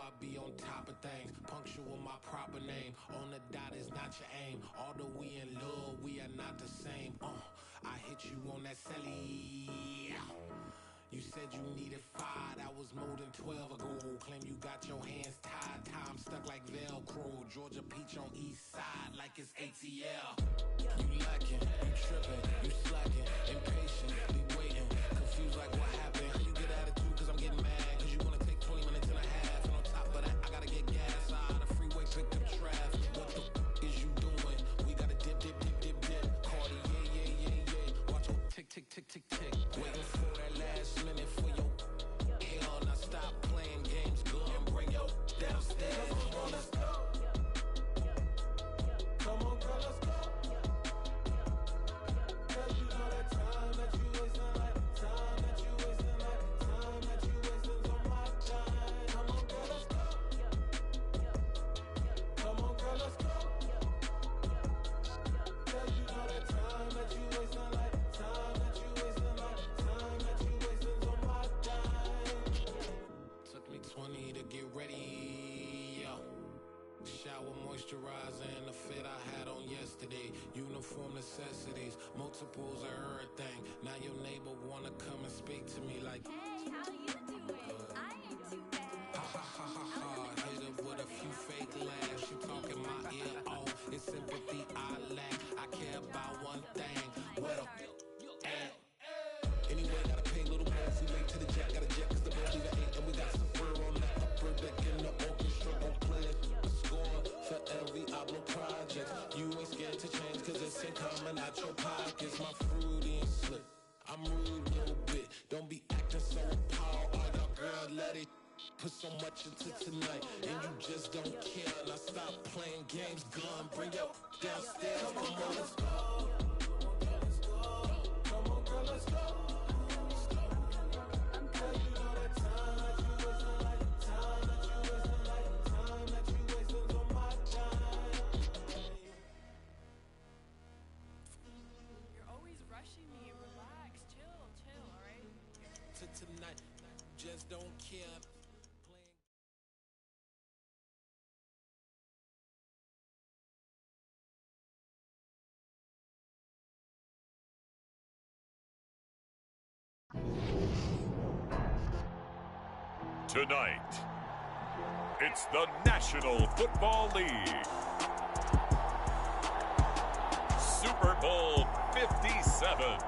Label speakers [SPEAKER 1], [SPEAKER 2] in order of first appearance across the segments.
[SPEAKER 1] I be on top of things. Punctual my proper name. On the dot is not your aim. Although we in love, we are not the same. I hit you on that celly. You said you needed 5, that was more than 12 ago. Claim you got your hands tied, time stuck like Velcro. Georgia Peach on east side like it's ATL. You lacking, you tripping, you slacking, impatient, be waiting, confused like what happened. How you get attitude cause I'm getting mad, cause you wanna take 20 minutes and a half. And on top of that, I gotta get gas out of the freeway, pick up traffic. What the is you doing? We gotta dip, dip, dip, dip, dip. Cardi, yeah. Watch your tick, tick, tick, tick, tick. Waiting for that last minute for your hell. Now stop playing games, go and bring your downstairs. Come on, let's go. Come on, girl, let's go. Cause you know that time that you wasting, like time that you wasting, like time that you wasting on my time. Come on, girl, let's go. Come on, girl, let's go. Cause you know that time that you wasting, like time that you wasting, like time that you wasting on my time. Took me 20 to get ready, yo. Shower, moisturizer, and the fit I had on yesterday. Uniform necessities, multiples of everything. Now your neighbor wanna come and speak to me like,
[SPEAKER 2] Hey, how you doing? I ain't too bad.
[SPEAKER 1] ha ha ha ha ha. Hit her with a few fake laughs. She talking my ear off. It's sympathy I lack. I care about one thing. Where the at? Anyway, gotta pay a little more if we late to the jack. Got a jet cause the boys leave at 8. And we got some fur on that upper deck in the orchestra. Gon' play a score for every Ablo project. You ain't scared to change cause it's ain't coming out your pockets. My fruity and slick. I'm rude a little bit. Don't be acting so appalled. All y'all girl let it put so much into tonight. And you just don't care. Now stop playing games. Gun, bring your downstairs. Come on, let's go. Come on, girl, let's go. Cause you know that time that you wasting, like time that you wasting, like time that you wasting on my time.
[SPEAKER 3] You're always rushing me. Relax, chill, all right?
[SPEAKER 1] To tonight, just don't care. Playing.
[SPEAKER 4] Tonight, it's the National Football League. Super Bowl 57.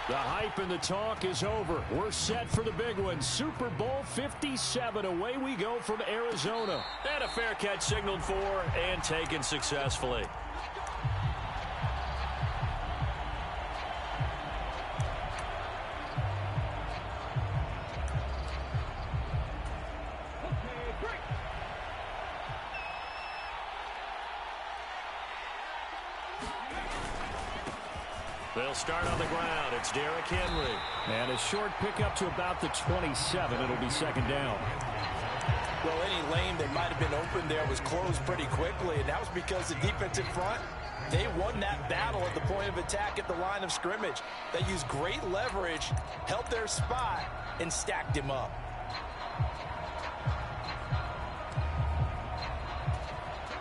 [SPEAKER 5] The hype and the talk is over. We're set for the big one. Super Bowl 57. Away we go from Arizona.
[SPEAKER 6] And a fair catch signaled for and taken successfully. They'll start on the ground. It's Derrick Henry.
[SPEAKER 5] And a short pickup to about the 27. It'll be second down.
[SPEAKER 7] Well, any lane that might have been open there was closed pretty quickly, and that was because the defensive front, they won that battle at the point of attack at the line of scrimmage. They used great leverage, held their spot, and stacked him up.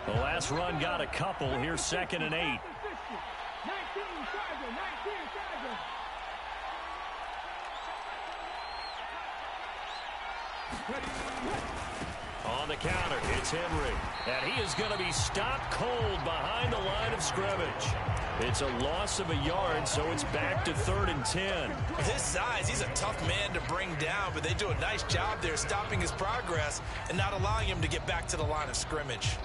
[SPEAKER 5] The last run got a couple. Here's 2nd and 8. On the counter, it's Henry. And he is going to be stopped cold behind the line of scrimmage. It's a loss of a yard, so it's back to 3rd and 10.
[SPEAKER 7] With his size, he's a tough man to bring down, but they do a nice job there stopping his progress and not allowing him to get back to the line of scrimmage.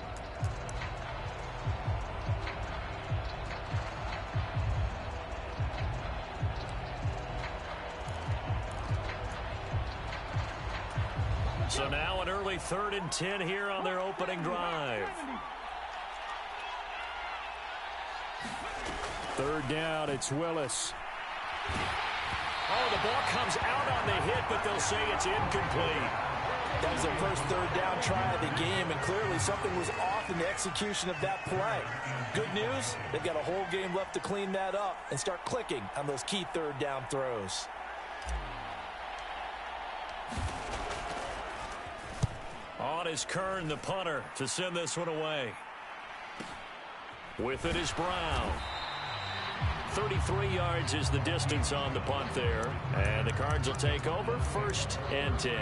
[SPEAKER 5] So now an early 3rd and 10 here on their opening drive. 3rd down, it's Willis. Oh, the ball comes out on the hit, but they'll say it's incomplete.
[SPEAKER 7] That was their first third down try of the game, and clearly something was off in the execution of that play. Good news, they've got a whole game left to clean that up and start clicking on those key third down throws.
[SPEAKER 5] On is Kern, the punter, to send this one away. With it is Brown. 33 yards is the distance on the punt there. And the Cards will take over 1st and 10.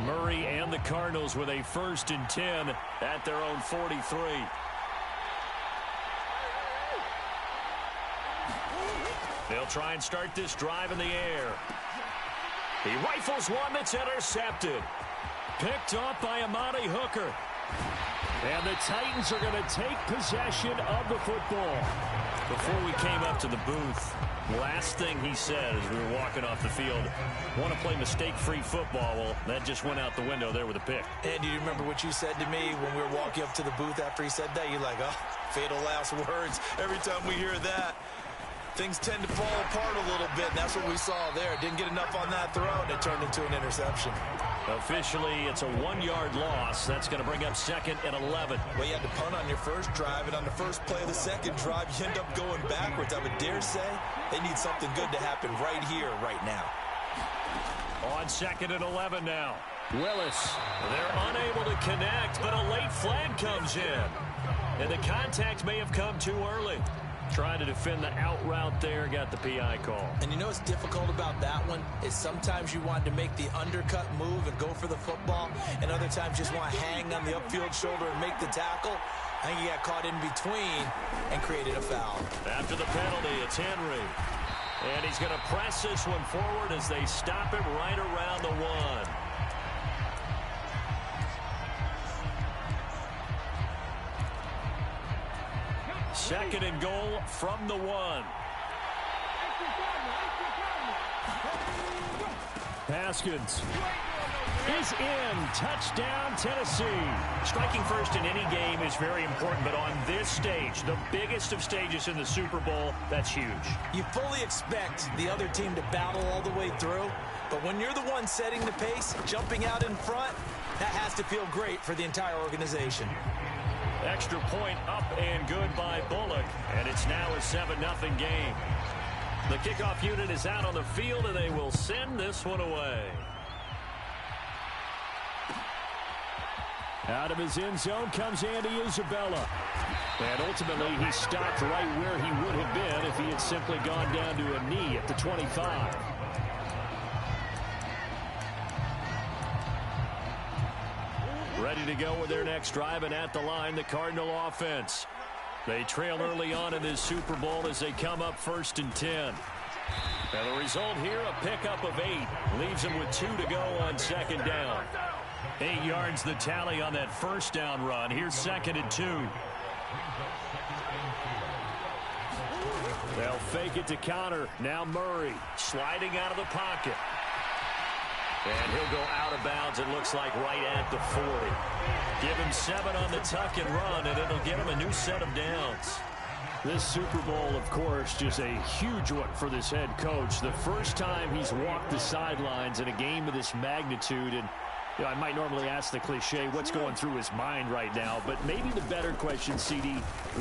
[SPEAKER 5] Murray and the Cardinals with a 1st and 10 at their own 43. They'll try and start this drive in the air. He rifles one that's intercepted. Picked off by Amani Hooker. And the Titans are going to take possession of the football. Before we came up to the booth, last thing he said as we were walking off the field, want to play mistake-free football. Well, that just went out the window there with a pick.
[SPEAKER 7] And do you remember what you said to me when we were walking up to the booth after he said that? You're like, oh, fatal last words. Every time we hear that, things tend to fall apart a little bit, and that's what we saw there. Didn't get enough on that throw, and it turned into an interception.
[SPEAKER 5] Officially, it's a 1-yard loss. That's going to bring up 2nd and 11.
[SPEAKER 7] Well, you had to punt on your first drive, and on the first play of the second drive, you end up going backwards. I would dare say they need something good to happen right here, right now.
[SPEAKER 5] On 2nd and 11 now. Willis. They're unable to connect, but a late flag comes in. And the contact may have come too early. Trying to defend the out route there, got the PI call.
[SPEAKER 7] And you know what's difficult about that one is sometimes you want to make the undercut move and go for the football, and other times just want to hang on the upfield shoulder and make the tackle. I think he got caught in between and created a foul.
[SPEAKER 5] After the penalty, it's Henry. And he's going to press this one forward as they stop him right around the 1. Second and goal from the 1. Haskins is in. Touchdown, Tennessee. Striking first in any game is very important, but on this stage, the biggest of stages in the Super Bowl, that's huge.
[SPEAKER 7] You fully expect the other team to battle all the way through, but when you're the one setting the pace, jumping out in front, that has to feel great for the entire organization.
[SPEAKER 5] Extra point up and good by Bullock, and it's now a 7-0 game. The kickoff unit is out on the field, and they will send this one away. Out of his end zone comes Andy Isabella. And ultimately, he stopped right where he would have been if he had simply gone down to a knee at the 25. Ready to go with their next drive, and at the line, the Cardinal offense. They trail early on in this Super Bowl as they come up 1st and 10. And the result here, a pickup of 8. Leaves them with 2 to go on 2nd down. 8 yards the tally on that first down run. Here's 2nd and 2. They'll fake it to counter. Now Murray sliding out of the pocket. And he'll go out of bounds, it looks like, right at the 40. Give him 7 on the tuck and run, and it'll get him a new set of downs. This Super Bowl, of course, just a huge one for this head coach. The first time he's walked the sidelines in a game of this magnitude, and you know, I might normally ask the cliche, what's going through his mind right now? But maybe the better question, CD,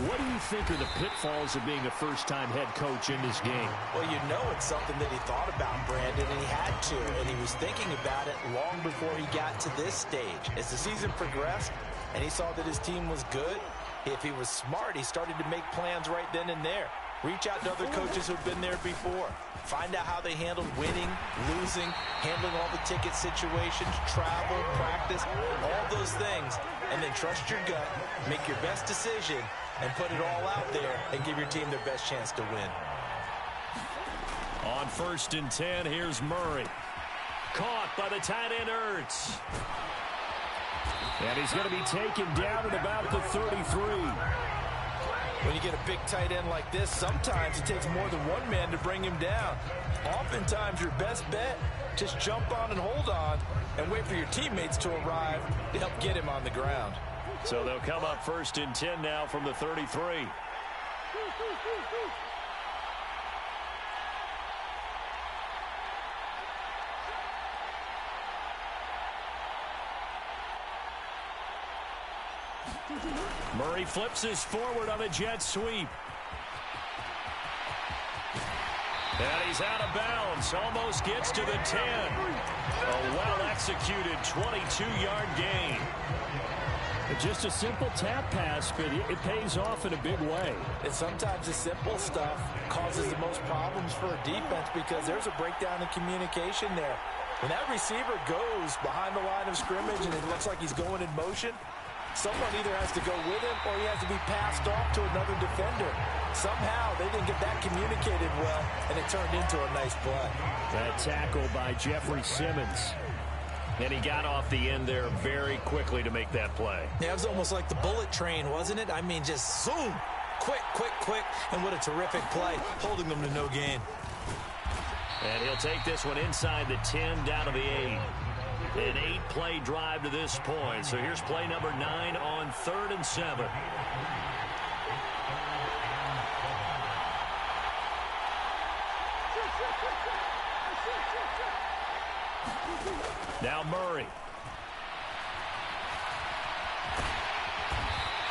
[SPEAKER 5] what do you think are the pitfalls of being a first-time head coach in this game?
[SPEAKER 7] Well, you know it's something that he thought about, Brandon, and he had to. And he was thinking about it long before he got to this stage. As the season progressed and he saw that his team was good, if he was smart, he started to make plans right then and there. Reach out to other coaches who've been there before. Find out how they handled winning, losing, handling all the ticket situations, travel, practice, all those things. And then trust your gut, make your best decision, and put it all out there and give your team their best chance to win.
[SPEAKER 5] On 1st and 10, here's Murray. Caught by the tight end Ertz. And he's going to be taken down at about the 33.
[SPEAKER 7] When you get a big tight end like this, sometimes it takes more than one man to bring him down. Oftentimes, your best bet, just jump on and hold on and wait for your teammates to arrive to help get him on the ground.
[SPEAKER 5] So they'll come up 1st and 10 now from the 33. Murray flips this forward on a jet sweep. And he's out of bounds. Almost gets to the 10. A well-executed 22-yard gain.
[SPEAKER 6] Just a simple tap pass, but it pays off in a big way.
[SPEAKER 7] And sometimes the simple stuff causes the most problems for a defense because there's a breakdown in communication there. When that receiver goes behind the line of scrimmage and it looks like he's going in motion, someone either has to go with him or he has to be passed off to another defender. Somehow they didn't get that communicated well, and it turned into a nice play.
[SPEAKER 6] That tackle by Jeffrey Simmons.
[SPEAKER 5] And he got off the end there very quickly to make that play.
[SPEAKER 7] Yeah, it was almost like the bullet train, wasn't it? I mean, just zoom. Quick, quick, quick. And what a terrific play, holding them to no gain.
[SPEAKER 5] And he'll take this one inside the 10 down to the 8. An 8-play drive to this point. So here's play number 9 on 3rd and 7. Now Murray.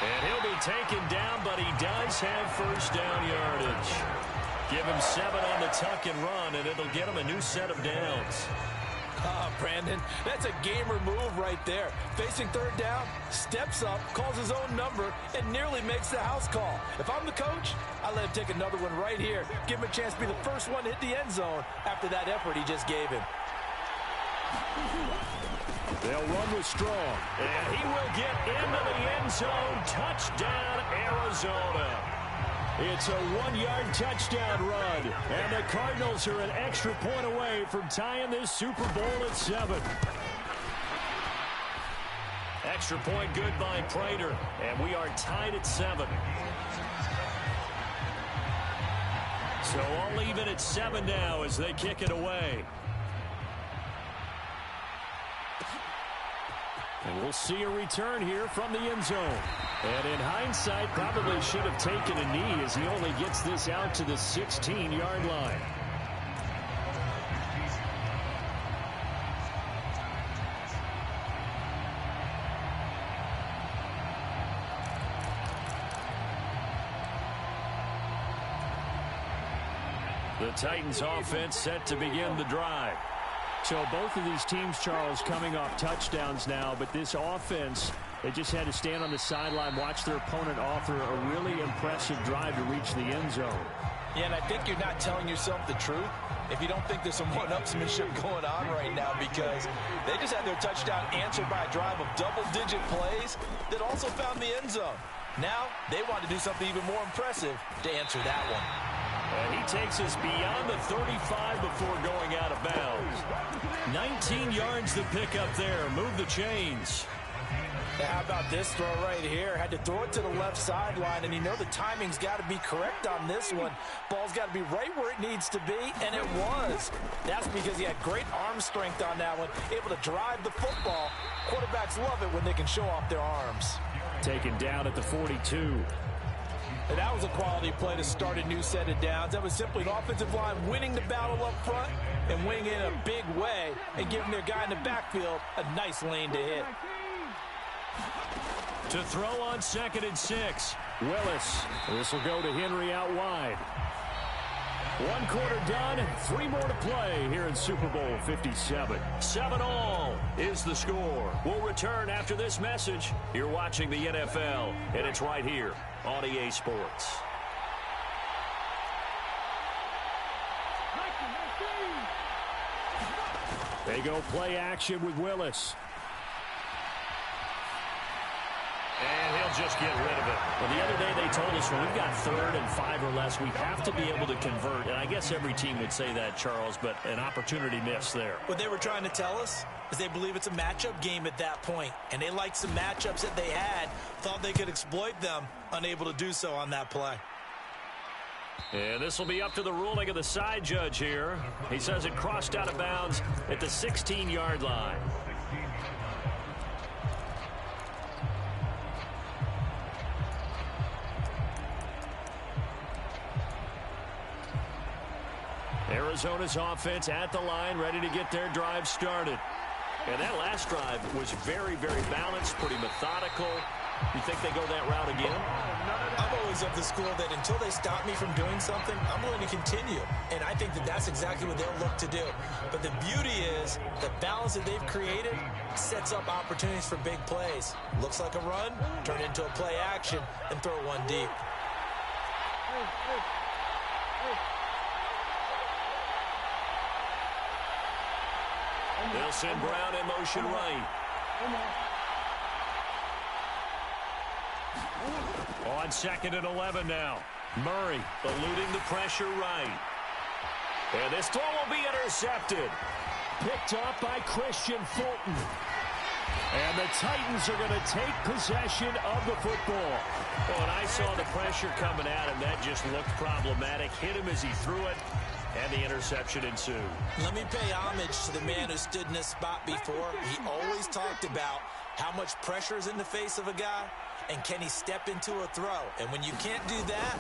[SPEAKER 5] And he'll be taken down, but he does have 1st down yardage. Give him 7 on the tuck and run, and it'll get him a new set of downs.
[SPEAKER 7] Brandon, that's a gamer move right there. Facing 3rd down, steps up, calls his own number, and nearly makes the house call. If I'm the coach, I let him take another one right here. Give him a chance to be the first one to hit the end zone after that effort he just gave him.
[SPEAKER 6] They'll run with Strong.
[SPEAKER 5] And he will get into the end zone. Touchdown, Arizona.
[SPEAKER 6] It's a 1-yard touchdown run. And the Cardinals are an extra point away from tying this Super Bowl at 7.
[SPEAKER 5] Extra point good by Prater. And we are tied at 7. So I'll leave it at 7 now as they kick it away.
[SPEAKER 6] And we'll see a return here from the end zone. And in hindsight, probably should have taken a knee as he only gets this out to the 16-yard line.
[SPEAKER 5] The Titans offense set to begin the drive.
[SPEAKER 6] So both of these teams, Charles, coming off touchdowns now, but this offense, they just had to stand on the sideline, watch their opponent offer a really impressive drive to reach the end zone.
[SPEAKER 7] Yeah, and I think you're not telling yourself the truth if you don't think there's some one-upsmanship going on right now, because they just had their touchdown answered by a drive of double-digit plays that also found the end zone. Now they want to do something even more impressive to answer that one.
[SPEAKER 5] And he takes us beyond the 35 before going out of bounds. 19 yards to pick up there. Move the chains.
[SPEAKER 7] Now, how about this throw right here? Had to throw it to the left sideline, and you know the timing's got to be correct on this one. Ball's got to be right where it needs to be, and it was. That's because he had great arm strength on that one, able to drive the football. Quarterbacks love it when they can show off their arms.
[SPEAKER 6] Taken down at the 42.
[SPEAKER 7] And that was a quality play to start a new set of downs. That was simply an offensive line winning the battle up front and winning it in a big way and giving their guy in the backfield a nice lane to hit.
[SPEAKER 5] To throw on 2nd and 6.
[SPEAKER 6] Willis. This will go to Henry out wide. 1 quarter done, 3 more to play here in Super Bowl 57.
[SPEAKER 5] 7-all is the score. We'll return after this message. You're watching the NFL, and it's right here on EA Sports.
[SPEAKER 6] They go play action with Willis.
[SPEAKER 5] And he'll just get rid of it.
[SPEAKER 6] Well, the other day they told us when we've got 3rd and 5 or less, we have to be able to convert. And I guess every team would say that, Charles, but an opportunity missed there.
[SPEAKER 7] What they were trying to tell us, is they believe it's a matchup game at that point, and they liked some matchups that they had, thought they could exploit them, unable to do so on that play.
[SPEAKER 5] And this will be up to the ruling of the side judge here. He says it crossed out of bounds at the 16-yard line. Arizona's offense at the line, ready to get their drive started. And that last drive was very, very balanced, pretty methodical. You think they go that route again?
[SPEAKER 7] I'm always of the school that until they stop me from doing something, I'm willing to continue. And I think that that's exactly what they'll look to do. But the beauty is the balance that they've created sets up opportunities for big plays. Looks like a run, turn into a play action, and throw one deep.
[SPEAKER 5] They'll send Brown in motion right. On 2nd and 11 now. Murray eluding the pressure right. And this throw will be intercepted. Picked up by Christian Fulton. And the Titans are going to take possession of the football. Oh, and I saw the pressure coming at him. That just looked problematic. Hit him as he threw it. And the interception ensued.
[SPEAKER 7] Let me pay homage to the man who stood in this spot before. He always talked about how much pressure is in the face of a guy and can he step into a throw. And when you can't do that,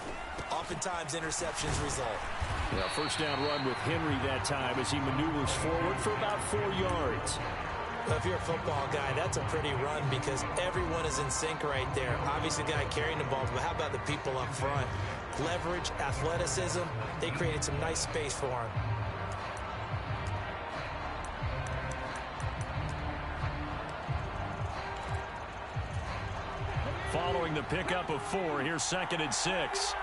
[SPEAKER 7] oftentimes interceptions result.
[SPEAKER 6] Yeah, first down run with Henry that time as he maneuvers forward for about 4 yards.
[SPEAKER 7] Well, if you're a football guy, that's a pretty run because everyone is in sync right there. Obviously, the guy carrying the ball, but how about the people up front? Leverage, athleticism, they created some nice space for him.
[SPEAKER 5] Following the pickup of 4, here's 2nd and 6.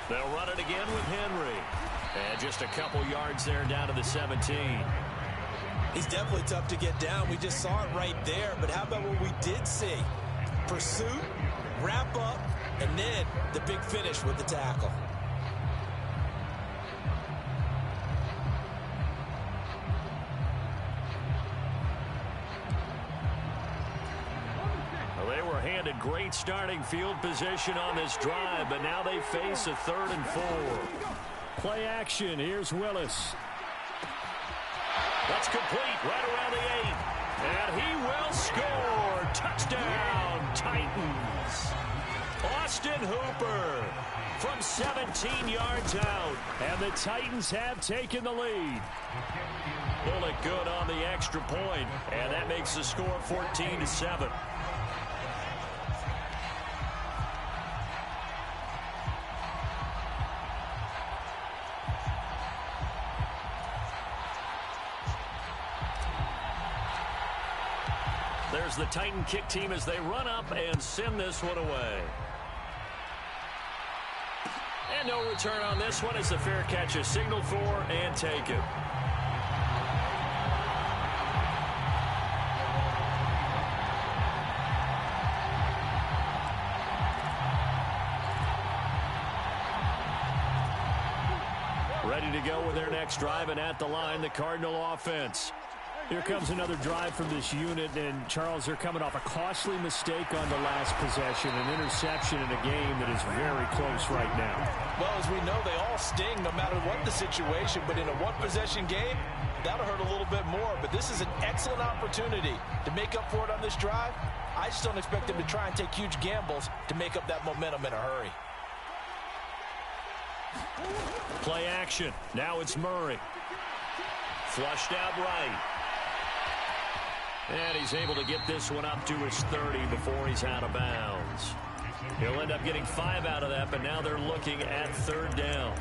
[SPEAKER 5] They'll run it again with Henry. And just a couple yards there down to the 17.
[SPEAKER 7] He's definitely tough to get down. We just saw it right there. But how about what we did see? Pursuit, wrap up, and then the big finish with the tackle.
[SPEAKER 5] Well, they were handed great starting field position on this drive, but now they face a 3rd and 4.
[SPEAKER 6] Play action. Here's Willis.
[SPEAKER 5] That's complete right around the 8. And he will score. Touchdown, Titans. Austin Hooper from 17 yards out.
[SPEAKER 6] And the Titans have taken the lead.
[SPEAKER 5] Pull it good on the extra point. And that makes the score 14-7. There's the Titan kick team as they run up and send this one away. And no return on this one as the fair catch is signaled for and taken. Ready to go with their next drive, and at the line, the Cardinal offense.
[SPEAKER 6] Here comes another drive from this unit, and Charles, they're coming off a costly mistake on the last possession, an interception in a game that is very close right now.
[SPEAKER 7] Well, as we know, they all sting no matter what the situation, but in a one-possession game, that'll hurt a little bit more. But this is an excellent opportunity to make up for it on this drive. I just don't expect them to try and take huge gambles to make up that momentum in a hurry.
[SPEAKER 5] Play action. Now it's Murray. Flushed out right. And he's able to get this one up to his 30 before he's out of bounds. He'll end up getting 5 out of that, but now they're looking at 3rd down.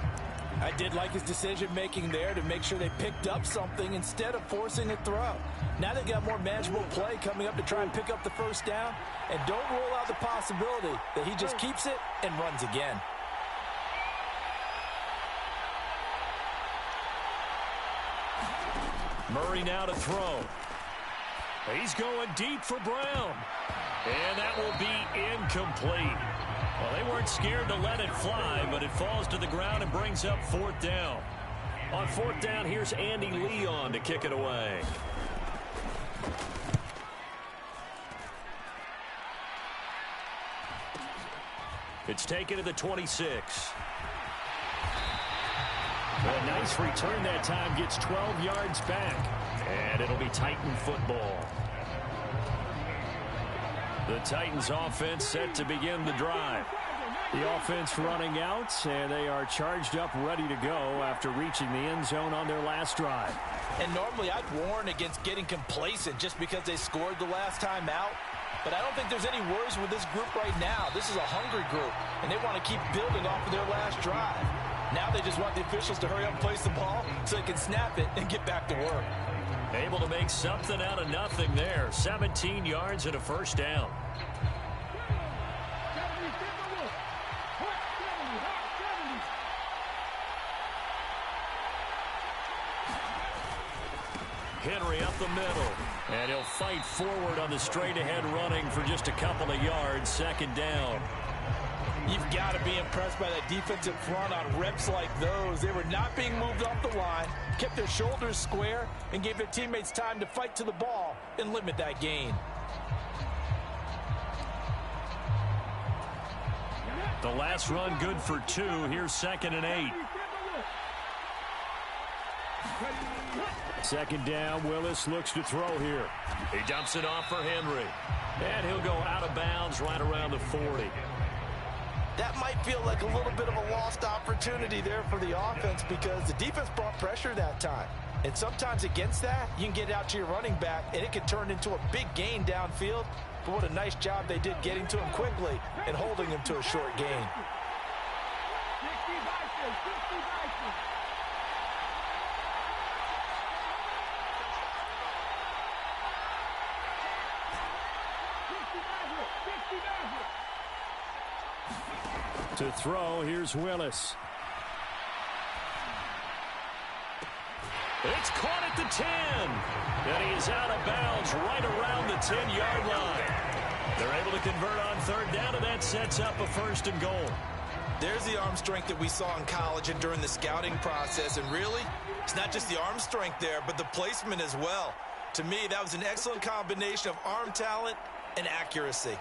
[SPEAKER 7] I did like his decision-making there to make sure they picked up something instead of forcing a throw. Now they've got more manageable play coming up to try and pick up the 1st down. And don't rule out the possibility that he just keeps it and runs again.
[SPEAKER 5] Murray now to throw. He's going deep for Brown. And that will be incomplete. Well, they weren't scared to let it fly, but it falls to the ground and brings up 4th down. On fourth down, here's Andy Leon to kick it away. It's taken to the 26. A nice return that time, gets 12 yards back. And it'll be Titan football. The Titans offense set to begin the drive. The offense running out, and they are charged up, ready to go after reaching the end zone on their last drive.
[SPEAKER 7] And normally I'd warn against getting complacent just because they scored the last time out. But I don't think there's any worries with this group right now. This is a hungry group, and they want to keep building off of their last drive. Now they just want the officials to hurry up and place the ball so they can snap it and get back to work.
[SPEAKER 5] Able to make something out of nothing there. 17 yards and a first down. Henry up the middle, and he'll fight forward on the straight-ahead running for just a couple of yards. Second down.
[SPEAKER 7] You've got to be impressed by that defensive front on reps like those. They were not being moved off the line, kept their shoulders square, and gave their teammates time to fight to the ball and limit that gain.
[SPEAKER 5] The last run good for 2. Here's 2nd and 8. Second down, Willis looks to throw here. He dumps it off for Henry. And he'll go out of bounds right around the 40.
[SPEAKER 7] That might feel like a little bit of a lost opportunity there for the offense because the defense brought pressure that time. And sometimes against that, you can get it out to your running back, and it can turn into a big gain downfield. But what a nice job they did getting to him quickly and holding him to a short gain.
[SPEAKER 5] To throw, here's Willis. It's caught at the 10. And he is out of bounds right around the 10-yard line. They're able to convert on third down, and that sets up a 1st and goal.
[SPEAKER 7] There's the arm strength that we saw in college and during the scouting process. And really, it's not just the arm strength there, but the placement as well. To me, that was an excellent combination of arm talent and accuracy.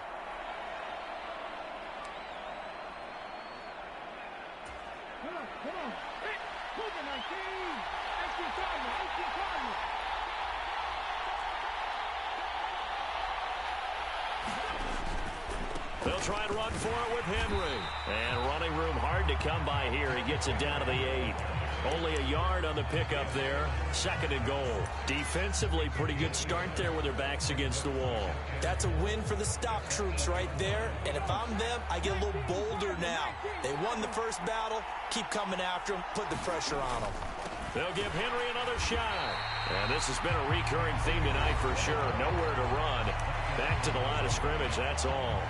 [SPEAKER 5] They'll try and run for it with Henry. And running room hard to come by here. He gets it down to the 8. Only a yard on the pickup there. 2nd and goal. Defensively, pretty good start there with their backs against the wall.
[SPEAKER 7] That's a win for the stop troops right there. And if I'm them, I get a little bolder now. They won the first battle. Keep coming after them. Put the pressure on them.
[SPEAKER 5] They'll give Henry another shot. And this has been a recurring theme tonight for sure. Nowhere to run. Back to the line of scrimmage, that's all.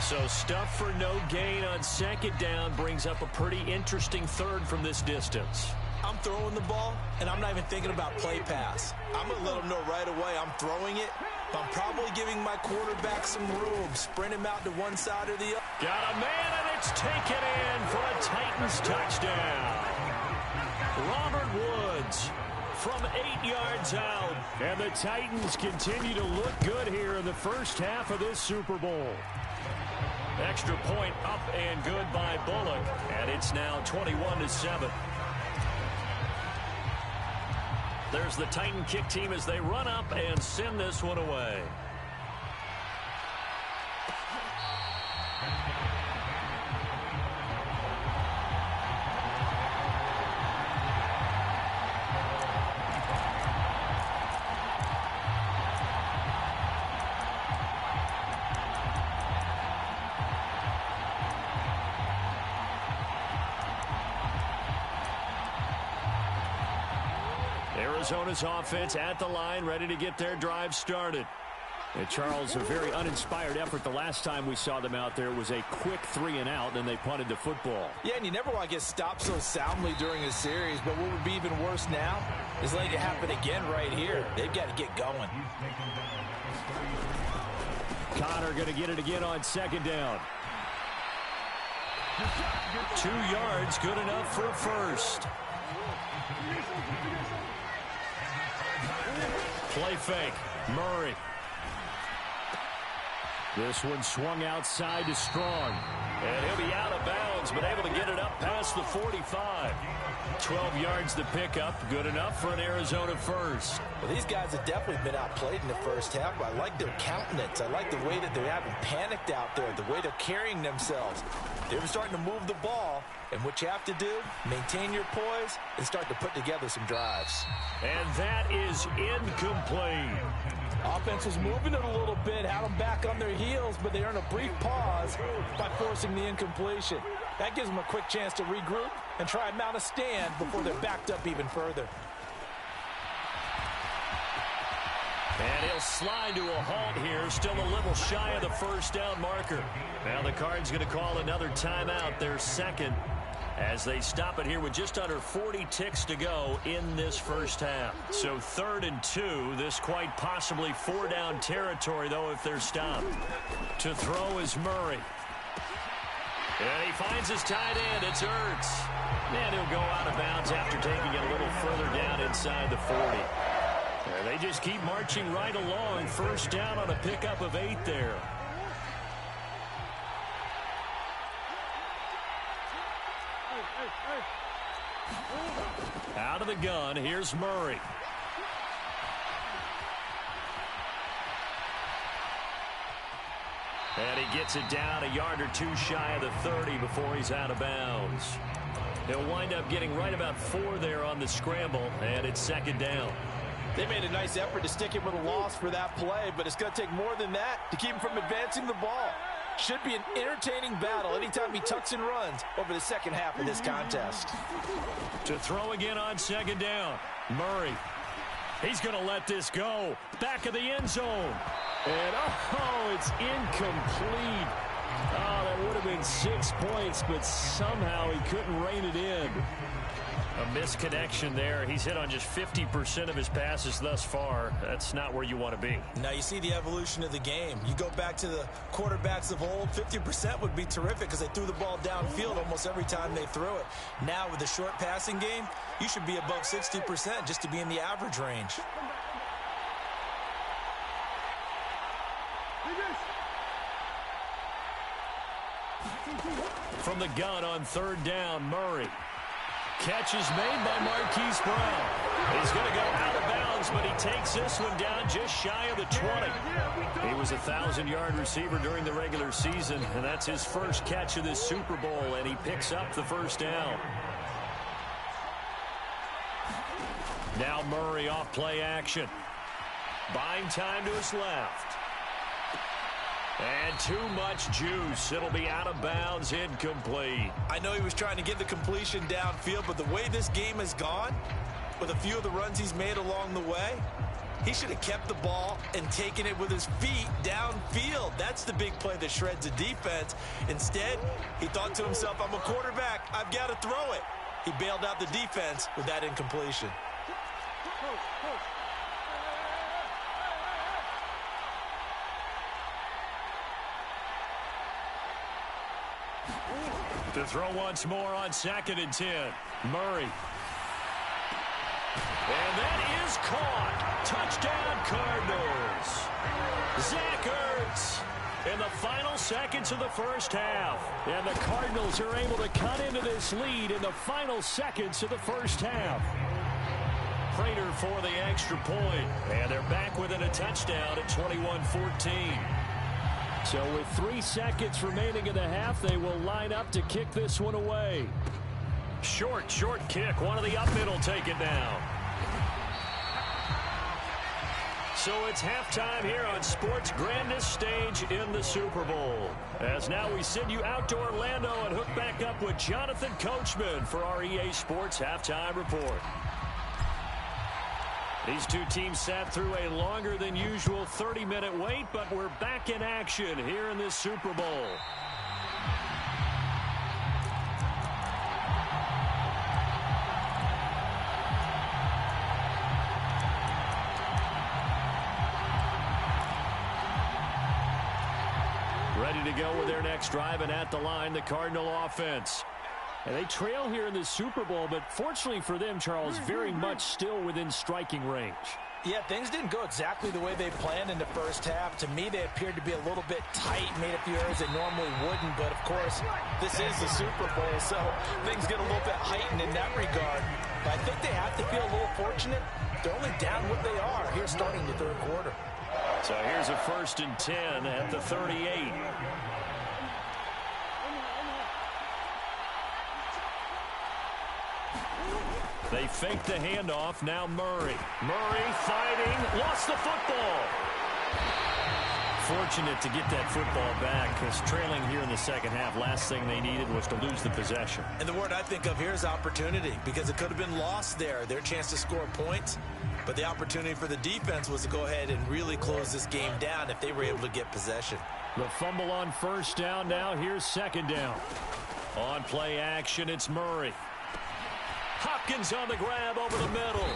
[SPEAKER 5] So stuff for no gain on 2nd down brings up a pretty interesting 3rd from this distance.
[SPEAKER 7] I'm throwing the ball, and I'm not even thinking about play pass. I'm going to let them know right away I'm throwing it, but I'm probably giving my quarterback some room. Sprint him out to one side or the other.
[SPEAKER 5] Got a man, and it's taken in for a Titans touchdown. Robert Woods from 8 yards out. And the Titans continue to look good here in the first half of this Super Bowl. Extra point up and good by Bullock. And it's now 21-7. There's the Titan kick team as they run up and send this one away. Arizona's offense at the line, ready to get their drive started. And Charles, a very uninspired effort. The last time we saw them out there was a quick 3-and-out, and they punted the football.
[SPEAKER 7] Yeah, and you never want to get stopped so soundly during a series, but what would be even worse now is letting it happen again right here. They've got to get going.
[SPEAKER 5] Connor going to get it again on 2nd down. 2 yards, good enough for a 1st.
[SPEAKER 6] Play fake. Murray. This one swung outside to Strong. And he'll be out of bounds, but able to get it up past the 45. 12 yards to pick up. Good enough for an Arizona first.
[SPEAKER 7] Well, these guys have definitely been outplayed in the first half, but I like their countenance. I like the way that they haven't panicked out there, the way they're carrying themselves. They're starting to move the ball, and what you have to do, maintain your poise and start to put together some drives.
[SPEAKER 6] And that is incomplete.
[SPEAKER 7] Offense was moving it a little bit, had them back on their heels, but they earn a brief pause by forcing the incompletion. That gives them a quick chance to regroup and try and mount a stand before they're backed up even further.
[SPEAKER 6] And he'll slide to a halt here, still a little shy of the first down marker. Now the Cards going to call another timeout, their second, as they stop it here with just under 40 ticks to go in this first half. So 3rd and 2, this quite possibly 4-down territory, though, if they're stopped. To throw is Murray. And he finds his tight end. It's Ertz. And he'll go out of bounds after taking it a little further down inside the 40. And they just keep marching right along. First down on a pickup of 8 there. Out of the gun, here's Murray. And he gets it down a yard or two shy of the 30 before he's out of bounds. He'll wind up getting right about 4 there on the scramble, and it's 2nd down.
[SPEAKER 7] They made a nice effort to stick him with a loss for that play, but it's going to take more than that to keep him from advancing the ball. Should be an entertaining battle anytime he tucks and runs over the second half of this contest.
[SPEAKER 6] To throw again on 2nd down. Murray. He's going to let this go. Back of the end zone. And, oh, it's incomplete. Oh, that would have been 6 points, but somehow he couldn't rein it in. A misconnection there. He's hit on just 50% of his passes thus far. That's not where you want to be.
[SPEAKER 7] Now you see the evolution of the game. You go back to the quarterbacks of old, 50% would be terrific because they threw the ball downfield almost every time they threw it. Now with the short passing game, you should be above 60% just to be in the average range.
[SPEAKER 6] From the gun on 3rd down, Murray. Catch is made by Marquise Brown. He's going to go out of bounds, but he takes this one down just shy of the 20. He was a 1,000-yard receiver during the regular season, and that's his first catch of this Super Bowl, and he picks up the first down. Now Murray off play action. Buying time to his left. And too much juice. It'll be out of bounds, incomplete.
[SPEAKER 7] I know he was trying to get the completion downfield, but the way this game has gone, with a few of the runs he's made along the way, he should have kept the ball and taken it with his feet downfield. That's the big play that shreds the defense. Instead, he thought to himself, I'm a quarterback. I've got to throw it. He bailed out the defense with that incompletion.
[SPEAKER 6] To throw once more on 2nd and 10. Murray. And that is caught. Touchdown, Cardinals. Zach Ertz in the final seconds of the first half. And the Cardinals are able to cut into this lead in the final seconds of the first half. Prater for the extra point. And they're back within a touchdown at 21-14. So with 3 seconds remaining in the half, they will line up to kick this one away. Short kick. One of the up middle take it down. So it's halftime here on sports' grandest stage in the Super Bowl. As now we send you out to Orlando and hook back up with Jonathan Coachman for our EA Sports Halftime Report. These two teams sat through a longer than usual 30-minute wait, but we're back in action here in this Super Bowl. Ready to go with their next drive, and at the line, the Cardinal offense.
[SPEAKER 5] And they trail here in the Super Bowl, but fortunately for them, Charles, very much still within striking range.
[SPEAKER 7] Yeah, things didn't go exactly the way they planned in the first half. To me, they appeared to be a little bit tight, made a few errors they normally wouldn't. But, of course, this is the Super Bowl, so things get a little bit heightened in that regard. But I think they have to feel a little fortunate. They're only down what they are here starting the third quarter.
[SPEAKER 5] So here's a 1st and 10 at the 38. They fake the handoff. Now Murray. Murray fighting. Lost the football. Fortunate to get that football back because trailing here in the second half, last thing they needed was to lose the possession.
[SPEAKER 7] And the word I think of here is opportunity, because it could have been lost there. Their chance to score points. But the opportunity for the defense was to go ahead and really close this game down if they were able to get possession.
[SPEAKER 5] The fumble on 1st down. Now here's 2nd down. On play action, it's Murray. Hopkins on the grab over the middle.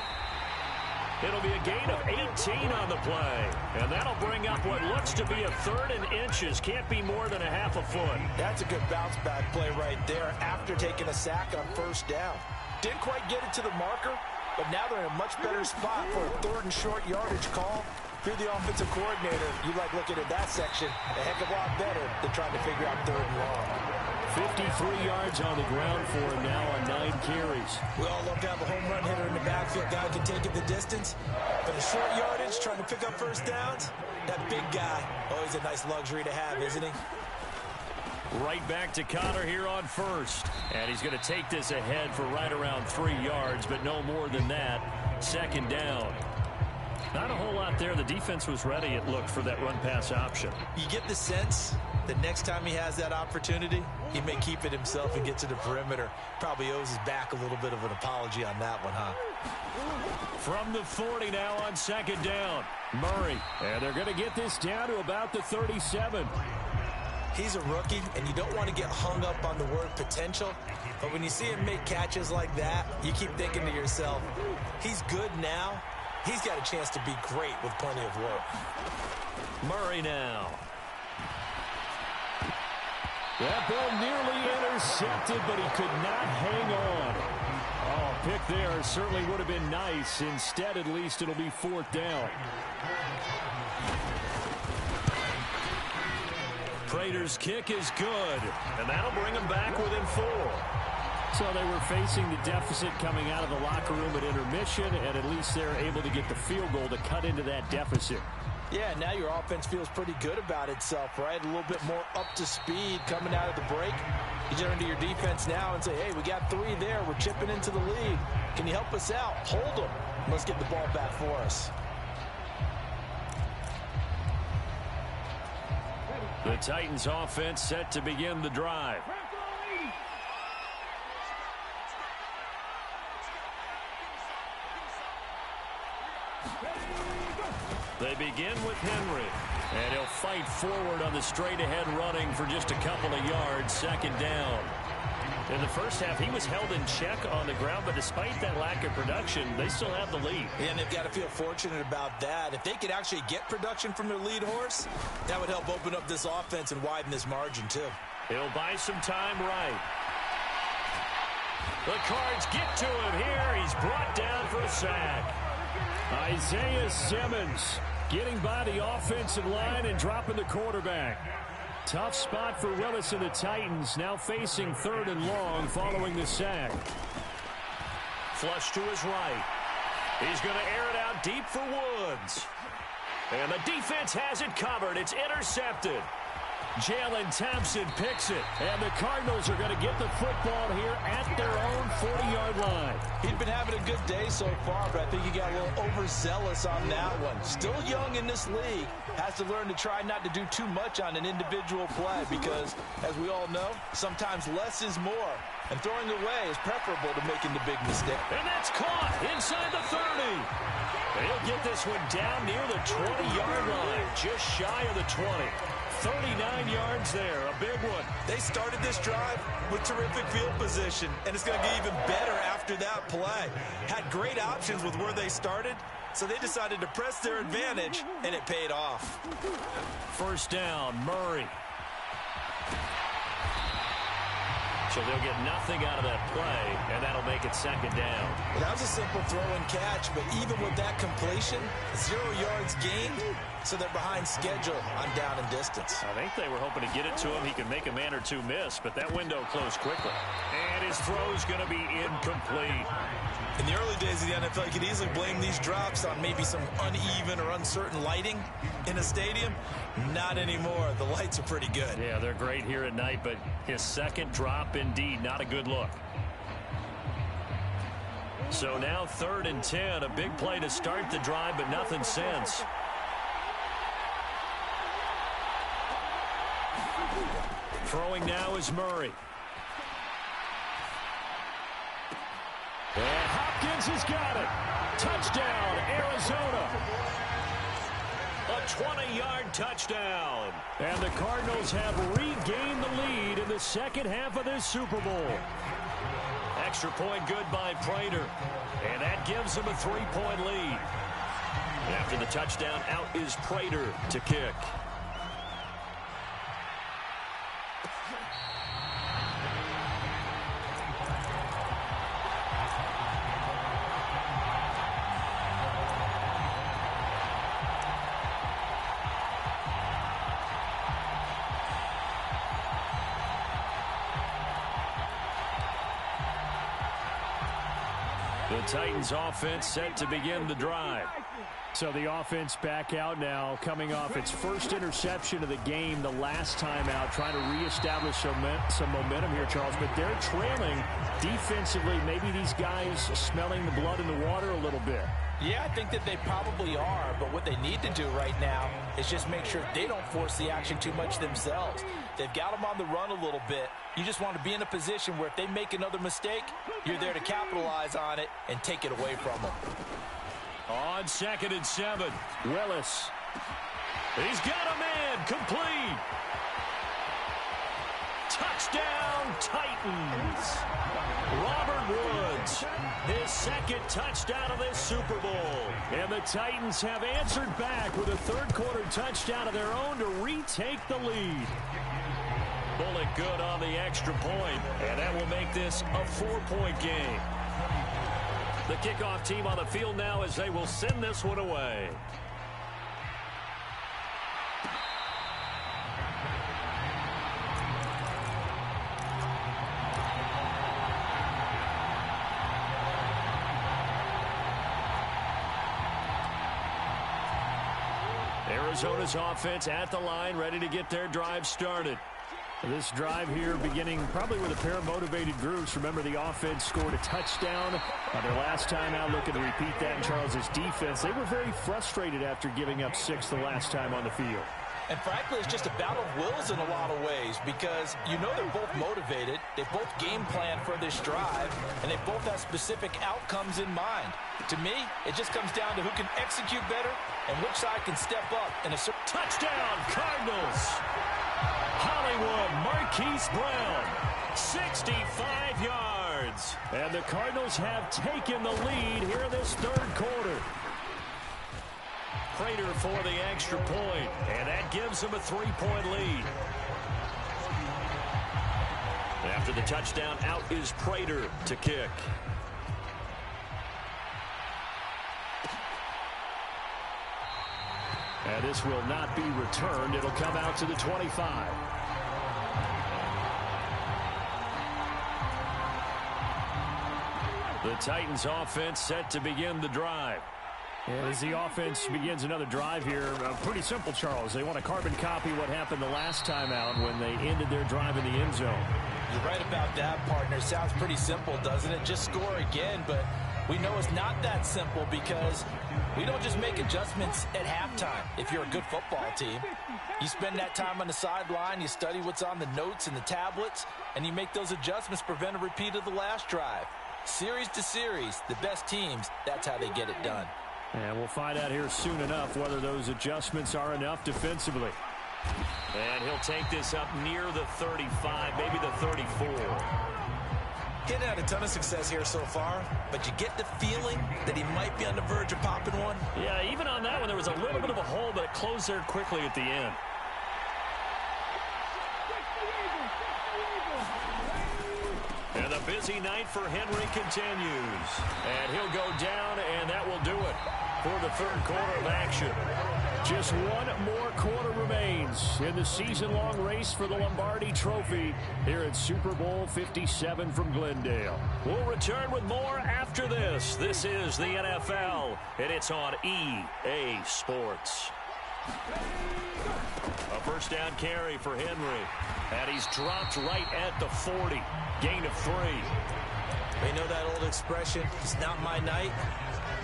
[SPEAKER 5] It'll be a gain of 18 on the play. And that'll bring up what looks to be a 3rd and inches. Can't be more than a half a foot.
[SPEAKER 7] That's a good bounce back play right there after taking a sack on 1st down. Didn't quite get it to the marker, but now they're in a much better spot for a 3rd and short yardage call. If you're the offensive coordinator, you like looking at that section a heck of a lot better than trying to figure out 3rd and long.
[SPEAKER 5] 53 yards on the ground for him now on 9 carries.
[SPEAKER 7] We all love to have a home run hitter in the backfield. Guy can take it the distance. But a short yardage, trying to pick up 1st downs, that big guy, always a nice luxury to have, isn't he?
[SPEAKER 5] Right back to Connor here on 1st. And he's going to take this ahead for right around 3 yards, but no more than that. 2nd down. Not a whole lot there. The defense was ready, it looked, for that run-pass option.
[SPEAKER 7] You get the sense that next time he has that opportunity, he may keep it himself and get to the perimeter. Probably owes his back a little bit of an apology on that one, huh?
[SPEAKER 5] From the 40 now on 2nd down. Murray. And they're going to get this down to about the 37.
[SPEAKER 7] He's a rookie, and you don't want to get hung up on the word potential. But when you see him make catches like that, you keep thinking to yourself, he's good now. He's got a chance to be great with plenty of work.
[SPEAKER 5] Murray now. That ball nearly intercepted, but he could not hang on. Oh, pick there certainly would have been nice. Instead, at least, it'll be 4th down. Prater's kick is good, and that'll bring him back within 4. So they were facing the deficit coming out of the locker room at intermission, and at least they're able to get the field goal to cut into that deficit.
[SPEAKER 7] Yeah, now your offense feels pretty good about itself, right? A little bit more up to speed coming out of the break. You turn to your defense now and say, hey, we got 3 there. We're chipping into the lead. Can you help us out? Hold them. Let's get the ball back for us.
[SPEAKER 5] The Titans offense set to begin the drive. They begin with Henry, and he'll fight forward on the straight-ahead running for just a couple of yards. 2nd down. In the first half, he was held in check on the ground, but despite that lack of production, they still have the lead.
[SPEAKER 7] Yeah, and they've got to feel fortunate about that. If they could actually get production from their lead horse, that would help open up this offense and widen this margin, too.
[SPEAKER 5] He'll buy some time right. The Cards get to him here. He's brought down for a sack. Isaiah Simmons getting by the offensive line and dropping the quarterback. Tough spot for Willis and the Titans, now facing 3rd and long following the sack. Flush to his right. He's going to air it out deep for Woods. And the defense has it covered. It's intercepted. Jalen Thompson picks it, and the Cardinals are going to get the football here at their own 40-yard line.
[SPEAKER 7] He'd been having a good day so far, but I think he got a little overzealous on that one. Still young in this league, has to learn to try not to do too much on an individual play because, as we all know, sometimes less is more, and throwing away is preferable to making the big mistake.
[SPEAKER 5] And that's caught inside the 30. They'll get this one down near the 20-yard line, just shy of the 20. 39 yards there, a big one.
[SPEAKER 7] They started this drive with terrific field position, and it's going to get even better after that play. Had great options with where they started, so they decided to press their advantage, and it paid off.
[SPEAKER 5] 1st down, Murray. So they'll get nothing out of that play, and that'll make it second down.
[SPEAKER 7] Well, that was a simple throw and catch, but even with that completion, 0 yards gained, so they're behind schedule on down and distance.
[SPEAKER 5] I think they were hoping to get it to him. He could make a man or two miss, but that window closed quickly. And his throw's going to be incomplete.
[SPEAKER 7] In the early days of the NFL, you could easily blame these drops on maybe some uneven or uncertain lighting in a stadium. Not anymore. The lights are pretty good.
[SPEAKER 5] Yeah, they're great here at night, but his second drop, indeed, not a good look. So now 3rd and 10, a big play to start the drive, but nothing since. Throwing now is Murray. And Hopkins has got it. Touchdown, Arizona. A 20-yard touchdown. And the Cardinals have regained the lead in the second half of this Super Bowl. Extra point good by Prater. And that gives them a 3-point lead. After the touchdown, out is Prater to kick. The Titans offense set to begin the drive. So the offense back out now, coming off its first interception of the game the last time out, trying to reestablish some momentum here, Charles. But they're trailing defensively. Maybe these guys smelling the blood in the water a little bit.
[SPEAKER 7] Yeah, I think that they probably are, but what they need to do right now is just make sure they don't force the action too much themselves. They've got them on the run a little bit. You just want to be in a position where if they make another mistake, you're there to capitalize on it and take it away from them.
[SPEAKER 5] On 2nd and 7, Willis. He's got a man, complete. Touchdown, Titans. Robert Woods, his second touchdown of this Super Bowl. And the Titans have answered back with a third-quarter touchdown of their own to retake the lead. Bullet good on the extra point, and that will make this a 4-point game. The kickoff team on the field now as they will send this one away. Arizona's offense at the line, ready to get their drive started. This drive here beginning probably with a pair of motivated groups. Remember, the offense scored a touchdown on their last time out, looking to repeat that in Charles's defense. They were very frustrated after giving up 6 the last time on the field.
[SPEAKER 7] And frankly, it's just a battle of wills in a lot of ways because you know they're both motivated. They both game plan for this drive, and they both have specific outcomes in mind. To me, it just comes down to who can execute better and which side can step up in a certain touchdown.
[SPEAKER 5] Cardinals. Hollywood Marquise Brown, 65 yards. And the Cardinals have taken the lead here in this third quarter. Prater for the extra point, and that gives them a 3-point lead. After the touchdown, out is Prater to kick. And this will not be returned. It'll come out to the 25. The Titans offense set to begin the drive. And as the offense begins another drive here, pretty simple, Charles. They want to carbon copy what happened the last time out when they ended their drive in the end zone.
[SPEAKER 7] You're right about that, partner. Sounds pretty simple, doesn't it? Just score again, but we know it's not that simple because we don't just make adjustments at halftime. If you're a good football team, you spend that time on the sideline, you study what's on the notes and the tablets, and you make those adjustments to prevent a repeat of the last drive. Series to series, the best teams, that's how they get it done.
[SPEAKER 5] And we'll find out here soon enough whether those adjustments are enough defensively. And he'll take this up near the 35, maybe the 34.
[SPEAKER 7] He hadn't had a ton of success here so far, but you get the feeling that he might be on the verge of popping one.
[SPEAKER 5] Yeah, even on that one, there was a little bit of a hole, but it closed there quickly at the end. busy night for Henry continues. And he'll go down, and that will do it for the third quarter of action. Just one more quarter remains in the season-long race for the Lombardi Trophy here at Super Bowl 57 from Glendale. We'll return with more after this. This is the NFL, and it's on EA Sports. A first down carry for Henry, and he's dropped right at the 40. Gain of 3.
[SPEAKER 7] You know that old expression, it's not my night?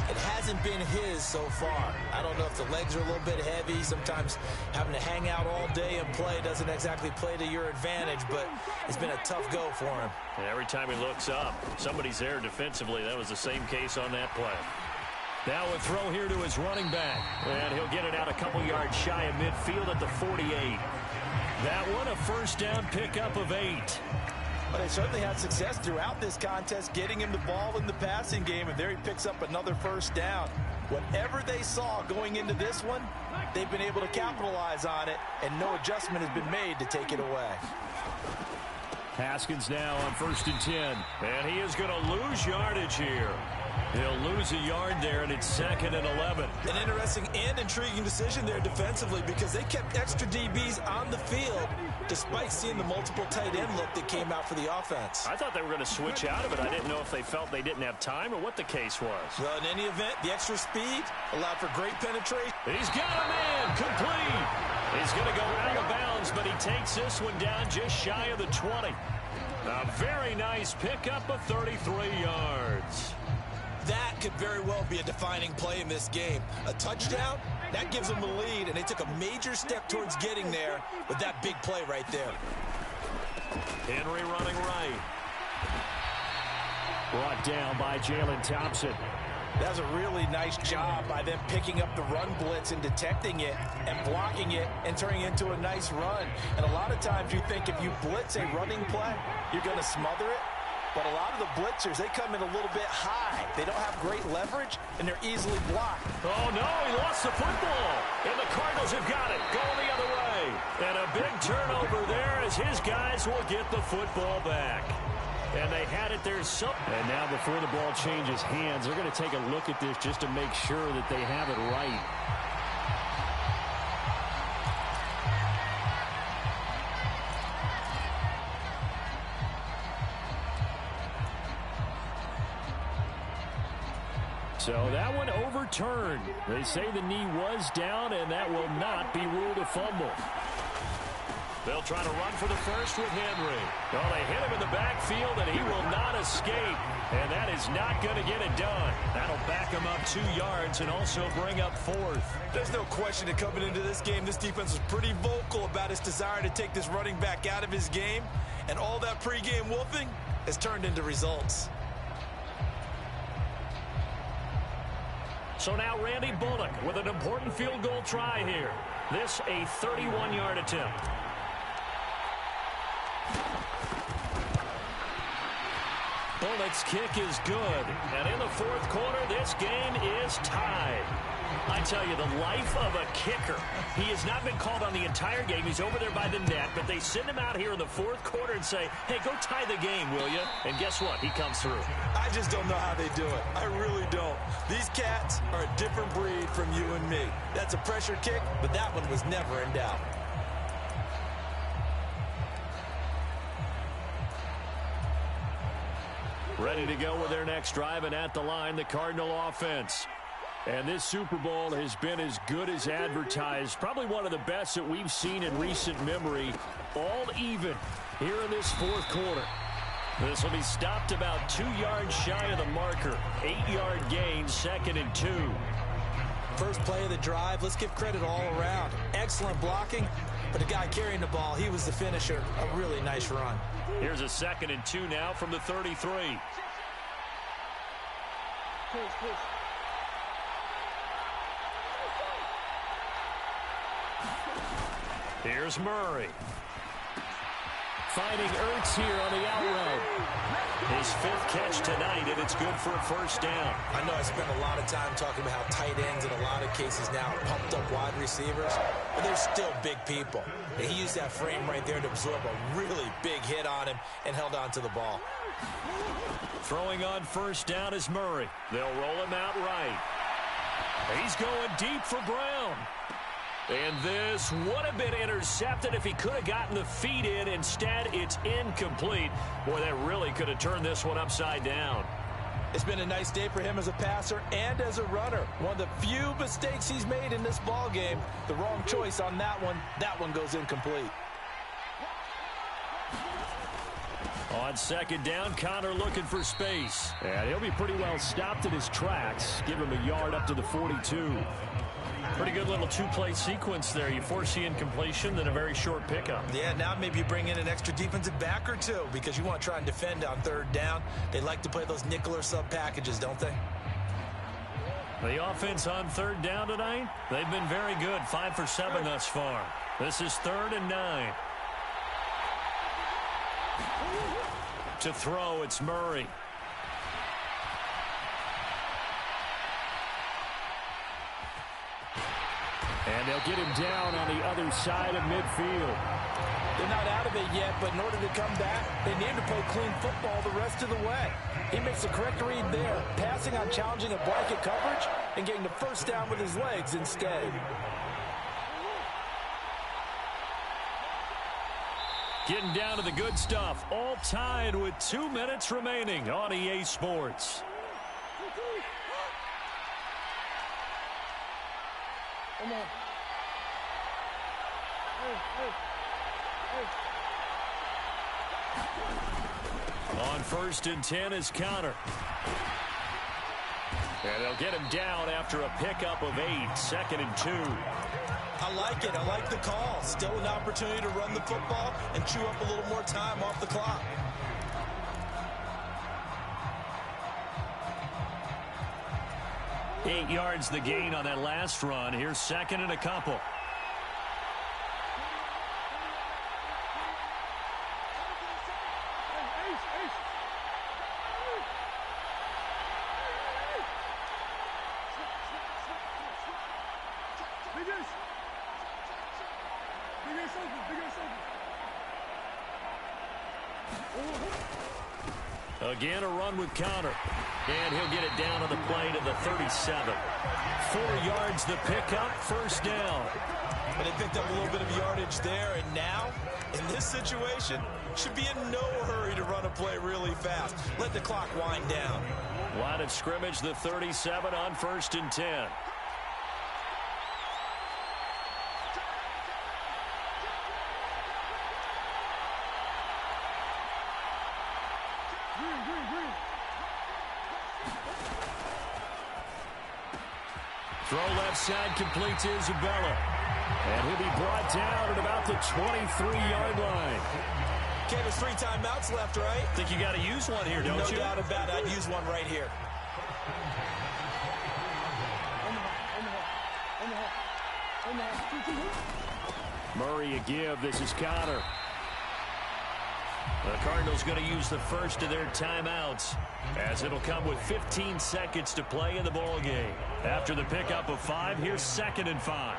[SPEAKER 7] It hasn't been his so far. I don't know if the legs are a little bit heavy. Sometimes having to hang out all day and play doesn't exactly play to your advantage, but it's been a tough go for him.
[SPEAKER 5] And every time he looks up, somebody's there defensively. That was the same case on that play. Now a throw here to his running back, and he'll get it out a couple yards shy of midfield at the 48. That one, a first down pickup of 8.
[SPEAKER 7] But they certainly had success throughout this contest, getting him the ball in the passing game, and there he picks up another first down. Whatever they saw going into this one, they've been able to capitalize on it, and no adjustment has been made to take it away.
[SPEAKER 5] Haskins now on 1st and 10, and he is going to lose yardage here. He'll lose a yard there, and it's 2nd and 11.
[SPEAKER 7] An interesting and intriguing decision there defensively, because they kept extra DBs on the field despite seeing the multiple tight end look that came out for the offense.
[SPEAKER 5] I thought they were going to switch out of it. I didn't know if they felt they didn't have time or what the case was.
[SPEAKER 7] Well, in any event, the extra speed allowed for great penetration.
[SPEAKER 5] He's got a man complete. He's going to go out of bounds, but he takes this one down just shy of the 20. A very nice pickup of 33 yards.
[SPEAKER 7] That could very well be a defining play in this game. A touchdown, that gives them the lead, and they took a major step towards getting there with that big play right there.
[SPEAKER 5] Henry running right. Brought down by Jalen Thompson.
[SPEAKER 7] That was a really nice job by them picking up the run blitz and detecting it and blocking it and turning it into a nice run. And a lot of times you think if you blitz a running play, you're going to smother it. But a lot of the blitzers, they come in a little bit high. They don't have great leverage, and they're easily blocked.
[SPEAKER 5] Oh, no, he lost the football. And the Cardinals have got it, going the other way. And a big turnover there as his guys will get the football back. And they had it there. And now before the ball changes hands, they're going to take a look at this just to make sure that they have it right. So that one overturned. They say the knee was down, and that will not be ruled a fumble. They'll try to run for the first with Henry. Oh, they hit him in the backfield, and he will not escape. And that is not going to get it done. That'll back him up 2 yards and also bring up 4th.
[SPEAKER 7] There's no question that coming into this game, this defense was pretty vocal about its desire to take this running back out of his game. And all that pregame wolfing has turned into results.
[SPEAKER 5] So now Randy Bullock with an important field goal try here. This a 31-yard attempt. Bullock's kick is good. And in the 4th quarter, this game is tied. I tell you, the life of a kicker. He has not been called on the entire game. He's over there by the net, but they send him out here in the 4th quarter and say, hey, go tie the game, will you? And guess what? He comes through.
[SPEAKER 7] I just don't know how they do it. I really don't. These cats are a different breed from you and me. That's a pressure kick, but that one was never in doubt.
[SPEAKER 5] Ready to go with their next drive, and at the line, the Cardinal offense. And this Super Bowl has been as good as advertised. Probably one of the best that we've seen in recent memory. All even here in this 4th quarter. This will be stopped about 2 yards shy of the marker. 8-yard gain, 2nd and 2.
[SPEAKER 7] First play of the drive, let's give credit all around. Excellent blocking, but the guy carrying the ball, he was the finisher. A really nice run.
[SPEAKER 5] Here's a 2nd and 2 now from the 33. Here's Murray. Finding Ertz here on the out route. His 5th catch tonight, and it's good for a first down.
[SPEAKER 7] I know I spent a lot of time talking about how tight ends in a lot of cases now are pumped up wide receivers, but they're still big people. And he used that frame right there to absorb a really big hit on him and held on to the ball.
[SPEAKER 5] Throwing on first down is Murray. They'll roll him out right. He's going deep for Brown. And this would have been intercepted if he could have gotten the feet in. Instead, it's incomplete. Boy, that really could have turned this one upside down.
[SPEAKER 7] It's been a nice day for him as a passer and as a runner. One of the few mistakes he's made in this ball game. The wrong choice on that one. That one goes incomplete.
[SPEAKER 5] On second down, Connor looking for space. And he'll be pretty well stopped in his tracks. Give him a yard up to the 42. Pretty good little two-play sequence there. You force the incompletion, then a very short pickup.
[SPEAKER 7] Yeah, now maybe you bring in an extra defensive back or two because you want to try and defend on third down. They like to play those nickel or sub packages, don't they?
[SPEAKER 5] The offense on third down tonight, they've been very good. 5 for 7 thus far. This is 3rd and 9. To throw, it's Murray. And they'll get him down on the other side of midfield.
[SPEAKER 7] They're not out of it yet, but in order to come back, they need to play clean football the rest of the way. He makes the correct read there, passing on challenging a blanket coverage and getting the first down with his legs instead.
[SPEAKER 5] Getting down to the good stuff. All tied with 2 minutes remaining on EA Sports.
[SPEAKER 8] Come on.
[SPEAKER 5] On 1st and 10 is Connor. And they'll get him down after a pickup of 8. 2nd and 2.
[SPEAKER 7] I like it. I like the call. Still an opportunity to run the football and chew up a little more time off the clock.
[SPEAKER 5] Eight yards the gain on that last run. Here's 2nd and a couple. Again, a run with Connor. And he'll get it down on the play to the 37. 4 yards the pickup, 1st down.
[SPEAKER 7] But they picked up a little bit of yardage there, and now, in this situation, should be in no hurry to run a play really fast. Let the clock wind down.
[SPEAKER 5] Line of scrimmage, the 37 on 1st and 10. Throw left side, complete to Isabella. And he'll be brought down at about the 23-yard line.
[SPEAKER 7] Okay, there's 3 timeouts left, right?
[SPEAKER 5] Think you got to use one here, don't you?
[SPEAKER 7] No doubt about it. I'd use one right here.
[SPEAKER 5] Murray a give. This is Connor. The Cardinals going to use the first of their timeouts, as it'll come with 15 seconds to play in the ball game. After the pickup of 5, here's 2nd and 5.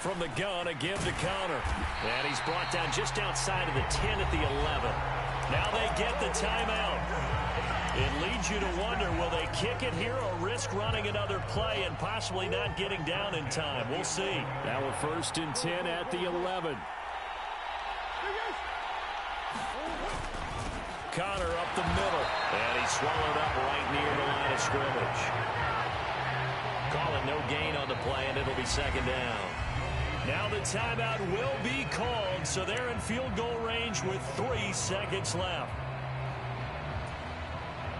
[SPEAKER 5] From the gun, a give to Connor. And he's brought down just outside of the 10 at the 11. Now they get the timeout. It leads you to wonder, will they kick it here or risk running another play and possibly not getting down in time? We'll see. Now a 1st and 10 at the 11. Connor up the middle. And he's swallowed up right near the line of scrimmage. Calling no gain on the play, and it'll be 2nd down. Now the timeout will be called, so they're in field goal range with 3 seconds left.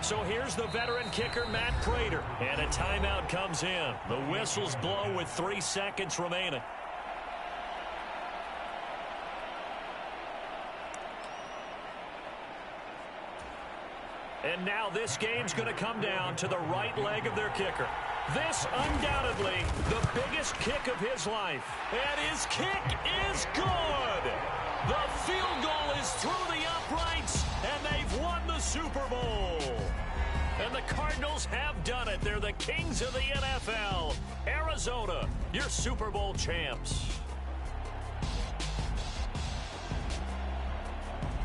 [SPEAKER 5] So here's the veteran kicker, Matt Prater, and a timeout comes in. The whistles blow with 3 seconds remaining. And now this game's going to come down to the right leg of their kicker. This undoubtedly the biggest kick of his life. And his kick is good. The field goal is through the uprights, and they've won the Super Bowl. And the Cardinals have done it. They're the kings of the NFL. Arizona, your Super Bowl champs.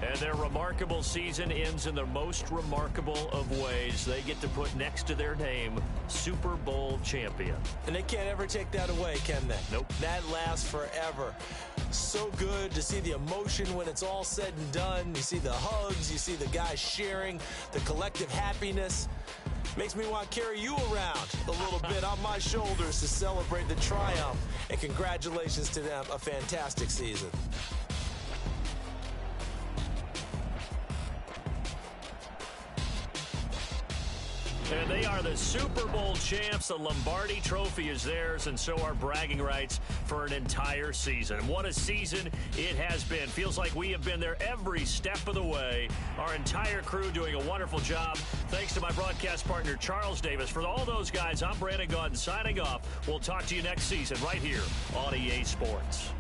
[SPEAKER 5] And their remarkable season ends in the most remarkable of ways. They get to put next to their name, Super Bowl champion.
[SPEAKER 7] And they can't ever take that away, can they?
[SPEAKER 5] Nope.
[SPEAKER 7] That lasts forever. So good to see the emotion when it's all said and done. You see the hugs, you see the guys sharing, the collective happiness. Makes me want to carry you around a little bit on my shoulders to celebrate the triumph. And congratulations to them, a fantastic season.
[SPEAKER 5] And they are the Super Bowl champs. The Lombardi Trophy is theirs, and so are bragging rights for an entire season. What a season it has been. Feels like we have been there every step of the way. Our entire crew doing a wonderful job. Thanks to my broadcast partner, Charles Davis. For all those guys, I'm Brandon Gaudin signing off. We'll talk to you next season right here on EA Sports.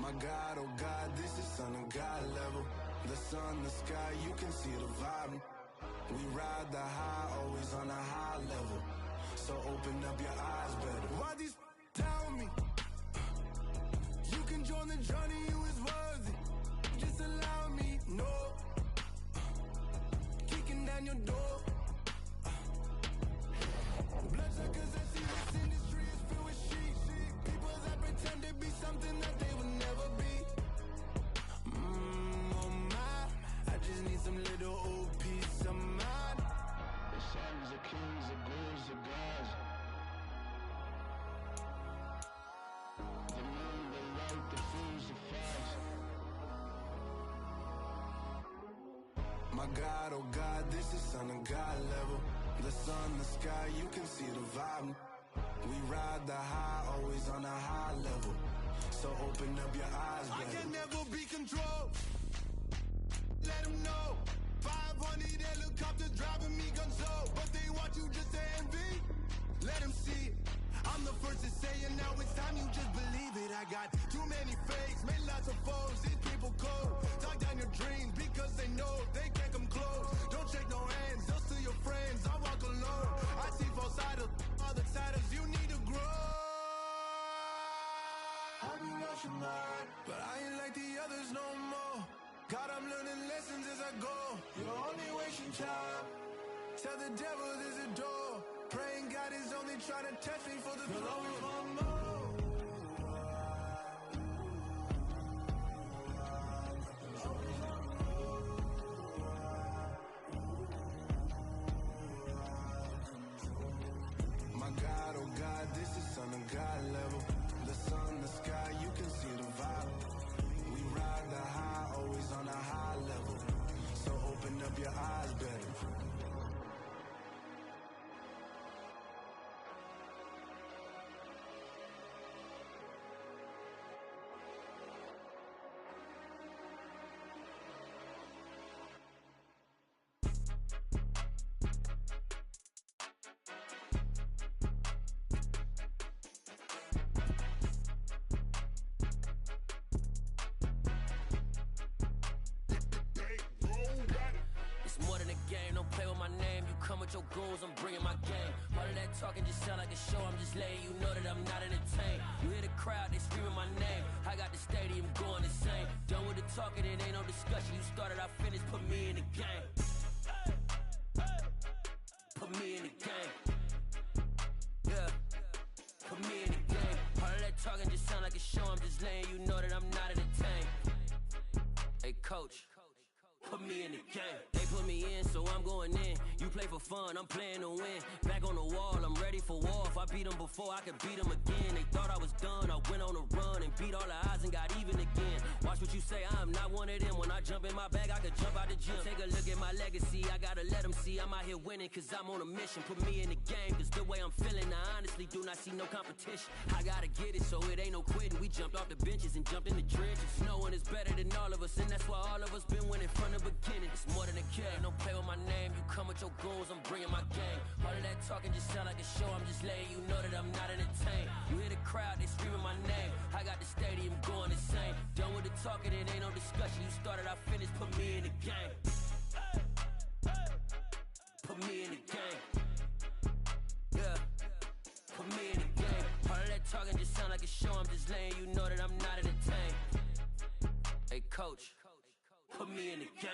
[SPEAKER 1] My God, oh God, this is Son of God level. The sun, the sky, you can see the vibe. We ride the high, always on a high level. So open up your eyes better. Why these tell me? You can join the journey, you is worthy. Just allow me, no. Kicking down your door. Bloodsuckers that see this industry is filled with sheep. People that pretend to be something that they will never be. Oh my, I just need some little old peace of mind. The sons of kings, the gurus, the gods. The moon, the light, the fools, the facts. My God, oh God, this is Son of God level. The sun, the sky, you can see the vibe. We ride the high, always on a high level. So open up your eyes, baby. I can never be controlled. Let them know. 500 helicopters driving me gonzo. But they want you just to envy. Let them see it. I'm the first to say it, now it's time you just believe it. I got too many fakes, made lots of foes. These people cold. Talk down your dreams because they know they can't come close. Don't shake no hands, just to your friends. I walk alone. I see both sides, other siders. You need to grow. I've been rushing mine, but I ain't like the others no more. God, I'm learning lessons as I go. You're only wasting time. Tell the devil there's a door. Praying God is only trying to test me for the throne. You'll always want more. My God, oh God, this is son of God level. The sun, the sky, you can see the vibe. We ride the high, always on a high level. So open up your eyes, baby.
[SPEAKER 8] Your goons, I'm bringing my game. All of that talking just sound like a show. I'm just letting you know that I'm not entertained. You hear the crowd, they screaming my name. I got the stadium going insane. Done with the talking, it ain't no discussion. You started, I finished, put me in the game. Put me in the game. Yeah, put me in the game. All of that talking just sound like a show. I'm just letting you know that I'm not entertained. Hey, coach, put me in the game. They put me in, so I'm going in. You play for fun, I'm playing to win. Back on the wall, I'm ready for war. If I beat them before, I could beat them again. They thought I was done, I went on a run and beat all the odds and got even again. Watch what you say, I'm not one of them. When I jump in my bag, I could jump out the gym. Take a look at my legacy, I gotta let them see I'm out here winning, cause I'm on a mission. Put me in the game, cause the way I'm feeling, I honestly do not see no competition. I gotta get it, so it ain't no quitting. We jumped off the benches and jumped in the trenches. No one is better than all of us, and that's why all of us been winning from the beginning. It's more than a game, don't play with my name. You come with your goons, I'm bringing my game. All of that talking just sound like a show. I'm just letting you know that I'm not entertained. You hear the crowd, they screaming my name. I got the stadium going insane. Done with the talking, it ain't no discussion. You started, I finished, put me in the game. Put me in the game. Yeah, put me in the game. All of that talking just sound like a show. I'm just letting you know that I'm not entertained. Hey, coach, put me in the game.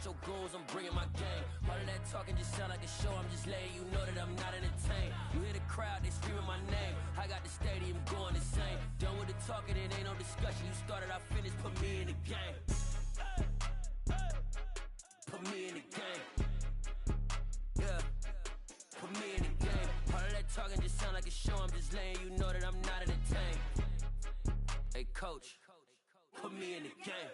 [SPEAKER 8] Your goals, I'm bringing my game. All of that talking just sound like a show. I'm just letting you know that I'm not entertained. You hear the crowd, they screaming my name. I got the stadium going insane. Done with the talking, it ain't no discussion. You started, I finished, put me in the game. Put me in the game. Yeah, put me in the game. All of that talking just sound like a show. I'm just letting you know that I'm not entertained. Hey, coach, put me in the game.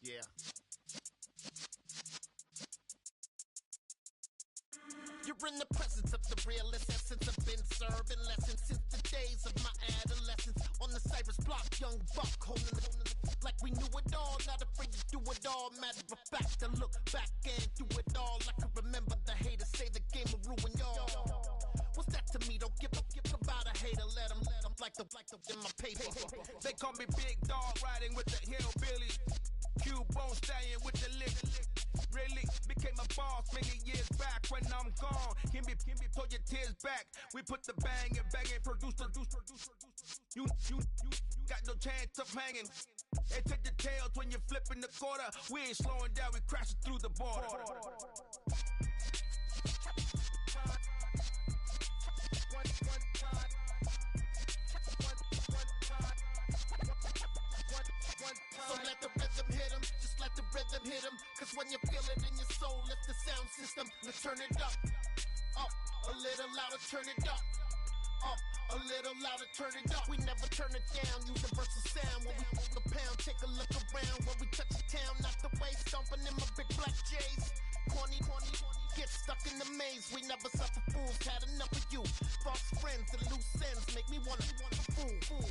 [SPEAKER 9] Yeah. You're in the presence of the realest essence. I've been serving lessons since the days of my adolescence. On the Cypress block, young buck holding like we knew it all. Not afraid to do it all. Matter of fact, I look back and do it all. I can remember the haters say the game will ruin y'all. What's that to me? Don't give about a hater. Let them like the in my paper.
[SPEAKER 10] They call me Big Dog, riding with the hillbilly. Cubone stallion with the lick. Really became a boss many years back. When I'm gone, can be pull your tears back. We put the bang and produce. You got no chance of hanging. They take the tails when you're flipping the quarter. We ain't slowing down, we crashing through the border.
[SPEAKER 9] So let the rhythm hit him, just let the rhythm hit him. Cause when you feel it in your soul, lift the sound system, let's turn it up. Up, a little louder, turn it up. Up, a little louder, turn it up. We never turn it down, universal sound. When we move the pound, take a look around. When we touch the town, not the way, stomping in my big black J's. Corny, get stuck in the maze. We never suffer fools, had enough of you. False friends and loose ends make me wanna fool.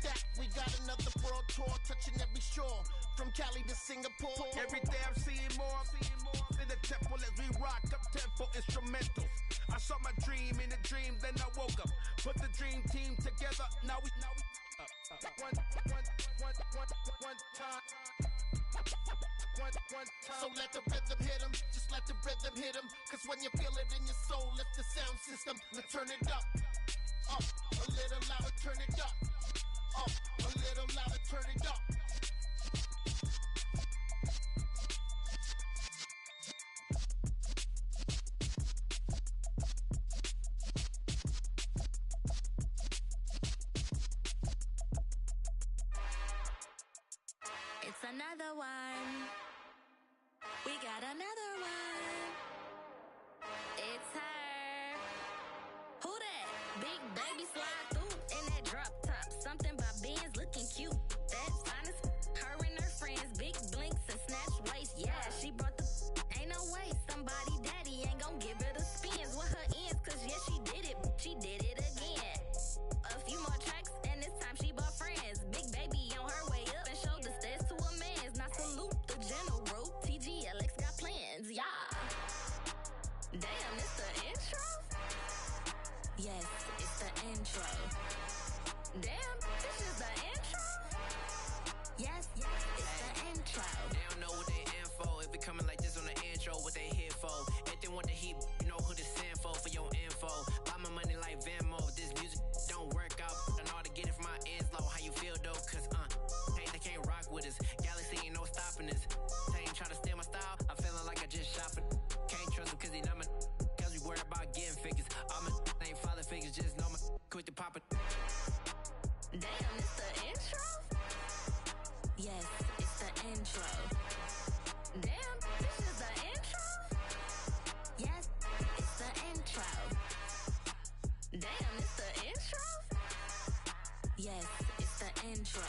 [SPEAKER 9] That we got another world tour, touching every shore, from Cali to Singapore.
[SPEAKER 10] Every day I'm seeing more in the temple as we rock up tempo instrumentals. I saw my dream in a dream, then I woke up. Put the dream team together, now we one time.
[SPEAKER 9] So let the rhythm hit him, just let the rhythm hit him. Cause when you feel it in your soul, lift the sound system, let's turn it up. Up, a little louder, turn it up. Up, a little louder, turn it up.
[SPEAKER 2] It's another one. We got another one. It's her. Who that? Big baby slide through in that drop top. Something about Benz looking cute. That's honest. Her and her friends, big blinks and snatch waist. Yeah, she brought the. Ain't no way somebody daddy ain't gon' give her the spins with her ends. Cause yeah, she did it. She did it again. A few more tracks and this time she bought friends. Big baby on her way up and showed the stairs to a man's. Now salute the general. TGLX got plans, yeah. Damn, it's the intro? Yes, it's the intro. Damn, this is the intro? Yes, it's the intro.
[SPEAKER 8] They don't know what they in for. If it coming like this on the intro, what they here for? If they want the heat, you know who to send for your info. Buy my money like Venmo. If this music don't work out, I know how to get it from my ends low. How you feel though? Cause hey, they can't rock with us. Galaxy ain't no stopping us. They ain't try to steal my style. I'm feeling like I just shopping. Can't trust him cause he not my. Cause we worried about getting figures. All my ain't father figures, just know my quick to pop it.
[SPEAKER 2] Damn, it's the intro? Yes, it's the intro. Damn, this is the intro? Yes, it's the intro. Damn, it's the intro? Yes, it's the intro.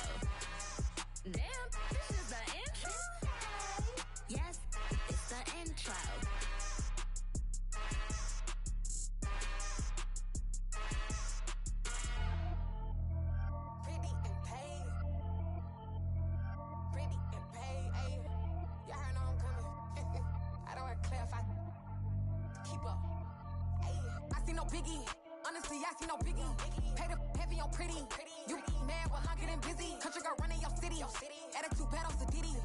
[SPEAKER 2] Damn, this is the intro? Yes, it's the intro.
[SPEAKER 11] Pretty and paid. Pretty and paid, ayy. Y'all heard I'm coming. I don't want to clarify. Keep up. Ayy. I see no biggie. Honestly, I see no biggie. Pay the heavy on pretty. You mad while I'm getting busy. Country girl running your city. Attitude bad on Diddy.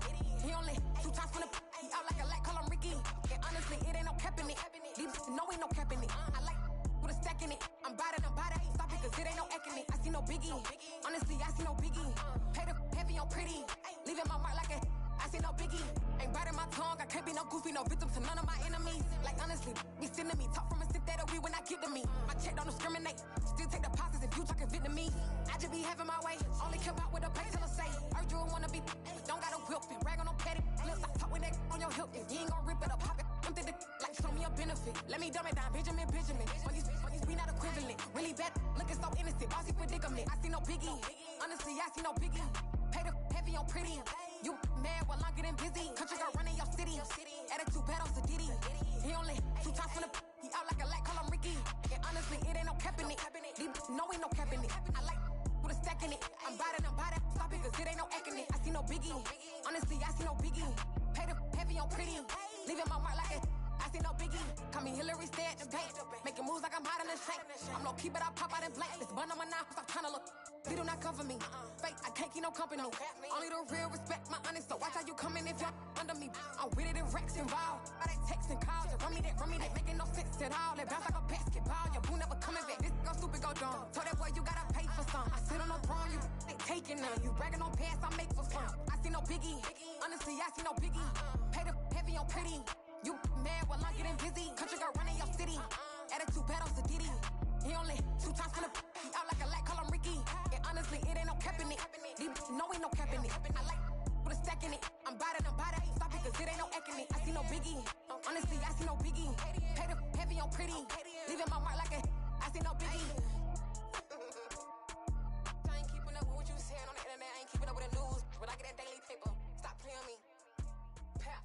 [SPEAKER 11] He only 2 times from the. He out like a light, call him Ricky. And honestly, it ain't no cap in it. These no ain't no cap in it. I like with a stack in it. I'm bad. Stop it, cause it ain't no eck in it. I see no biggie. Honestly, I see no biggie. Pay the heavy on pretty. Leaving my mark like a. I see no biggie. Ain't biting my tongue. I can't be no goofy, no victim to none of my enemies. Like honestly, be sending me talk from a sit that'll be when I get to me. My check don't discriminate. Still take deposits if you talking Vietnamese. I just be having my way. Only come out with a pay till I say. Heard you wanna be. Don't got a whip and rag on no petty. Lips, I talk with that on your hip. If you ain't gon' rip it up, pop it. I'm the like show me a benefit. Let me dumb it down, Benjamin. For you, we not equivalent. Really bad, looking so innocent. Bossy predicament. I see no biggie. Honestly, I see no biggie. Pay the heavy on pretty. You mad while I'm getting busy. Country girl running your city. Attitude bad on Diddy. He only 2 times from the. He out like a light, call him Ricky. And honestly, it ain't no cap in it. These no ain't no cap in it. I like with a stack in it. I'm bad. Stop it, cause it ain't no eck in it. I see no biggie. Honestly, I see no biggie. Pay the heavy on pretty. Leaving my mark like a. I see no biggie. Call me Hillary, stay at the bank. Making moves like I'm hiding in shank. I'm low key, but I pop out in blank. This bun on my knife, I'm trying to look. They do not come for me. Fake, I can't keep no company. Only the real respect my honest. So watch how you coming if you're under me. I'm with it and Rex involved. All that text and calls. Just run me that. Making no sense at all. That bounce like a basketball. Your boo never coming back. This go stupid, go dumb. Told that boy you gotta pay for some. I sit on no throne, you taking none. You bragging on pants, I make for fun. I see no biggie. Honestly, I see no biggie. Pay the heavy on pretty. You mad while I'm getting busy. Country girl running your city. Attitude bad on Sadiddy. He only 2 times finna he out like a light, call him Ricky. And honestly, it ain't no cap in it. No, ain't no cap in it. I like with a stack in it. I'm bad. Stop it, cause it ain't no acting it. I see no biggie. Honestly, I see no biggie. Pay the heavy on pretty. Leaving my mark like a I see no biggie. I ain't keeping up with what you saying on the internet. I ain't keeping up with the news. But I get that daily paper. Stop playing on me. Pap.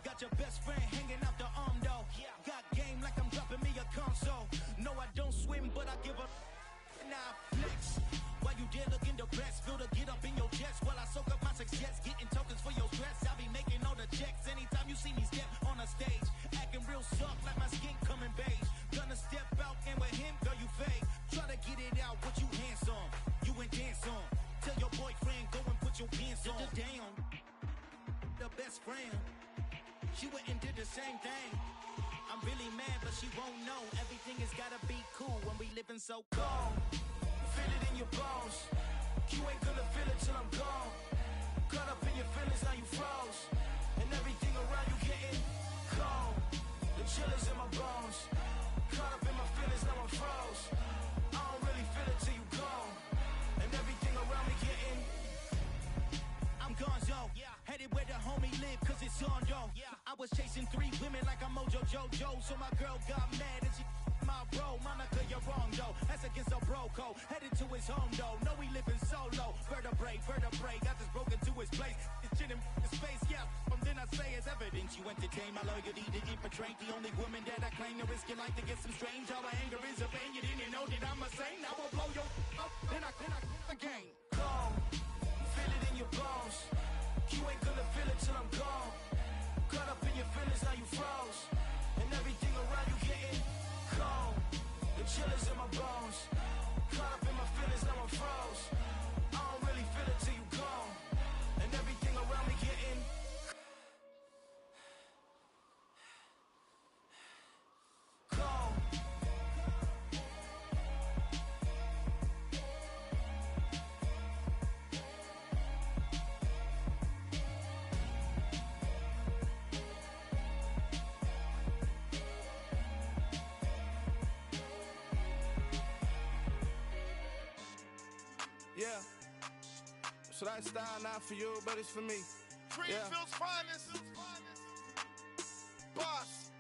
[SPEAKER 10] Got your best friend hanging out the arm though. Got game like I'm dropping me a console. No, I don't swim, but I give a nah flex. While you there looking depressed, feel to get up in your chest while I soak up my success, getting tokens for your stress. I be making all the checks anytime you see me step on a stage, acting real soft like my skin coming beige. Gonna step out and with him, girl, you fake. Try to get it out, what you handsome, you and dance on. Tell your boyfriend go and put your pants on. Down, the best friend. She went and did the same thing. I'm really mad, but she won't know. Everything has gotta be cool when we living so cold. Feel it in your bones. You ain't gonna feel it till I'm gone. Caught up in your feelings, now you froze. And everything around you getting cold. The chill is in my bones. Caught up in my feelings, now I'm froze. I don't really feel it till you gone. And everything around me getting I'm gonzo. Headed where the homie live, cause it's on, yo. I was chasing 3 women like I'm Mojo Jojo. So my girl got mad and she my bro. Monica, you're wrong, though. That's against a bro code. Headed to his home, though. No, we living solo. Vertebrae. Got this broken to his place. It's shit in his face, yeah. From then I say it's evidence. You entertain my loyalty to infiltrate. The only woman that I claim to risk your life to get some strange. All my anger is a pain. You didn't know that I'm a saint. I will blow your up. Then I again. Calm. Feel it in your bones. You ain't gonna feel it till I'm gone. Caught up in your feelings, now you froze. And everything around you getting cold. The chill is in my bones. Caught up in my feelings, now I'm froze. I don't really feel it till you gone. And everything around me getting cold.
[SPEAKER 12] Yeah. So that style not for you, but it's for me.
[SPEAKER 9] Greenfield's finest. Boss.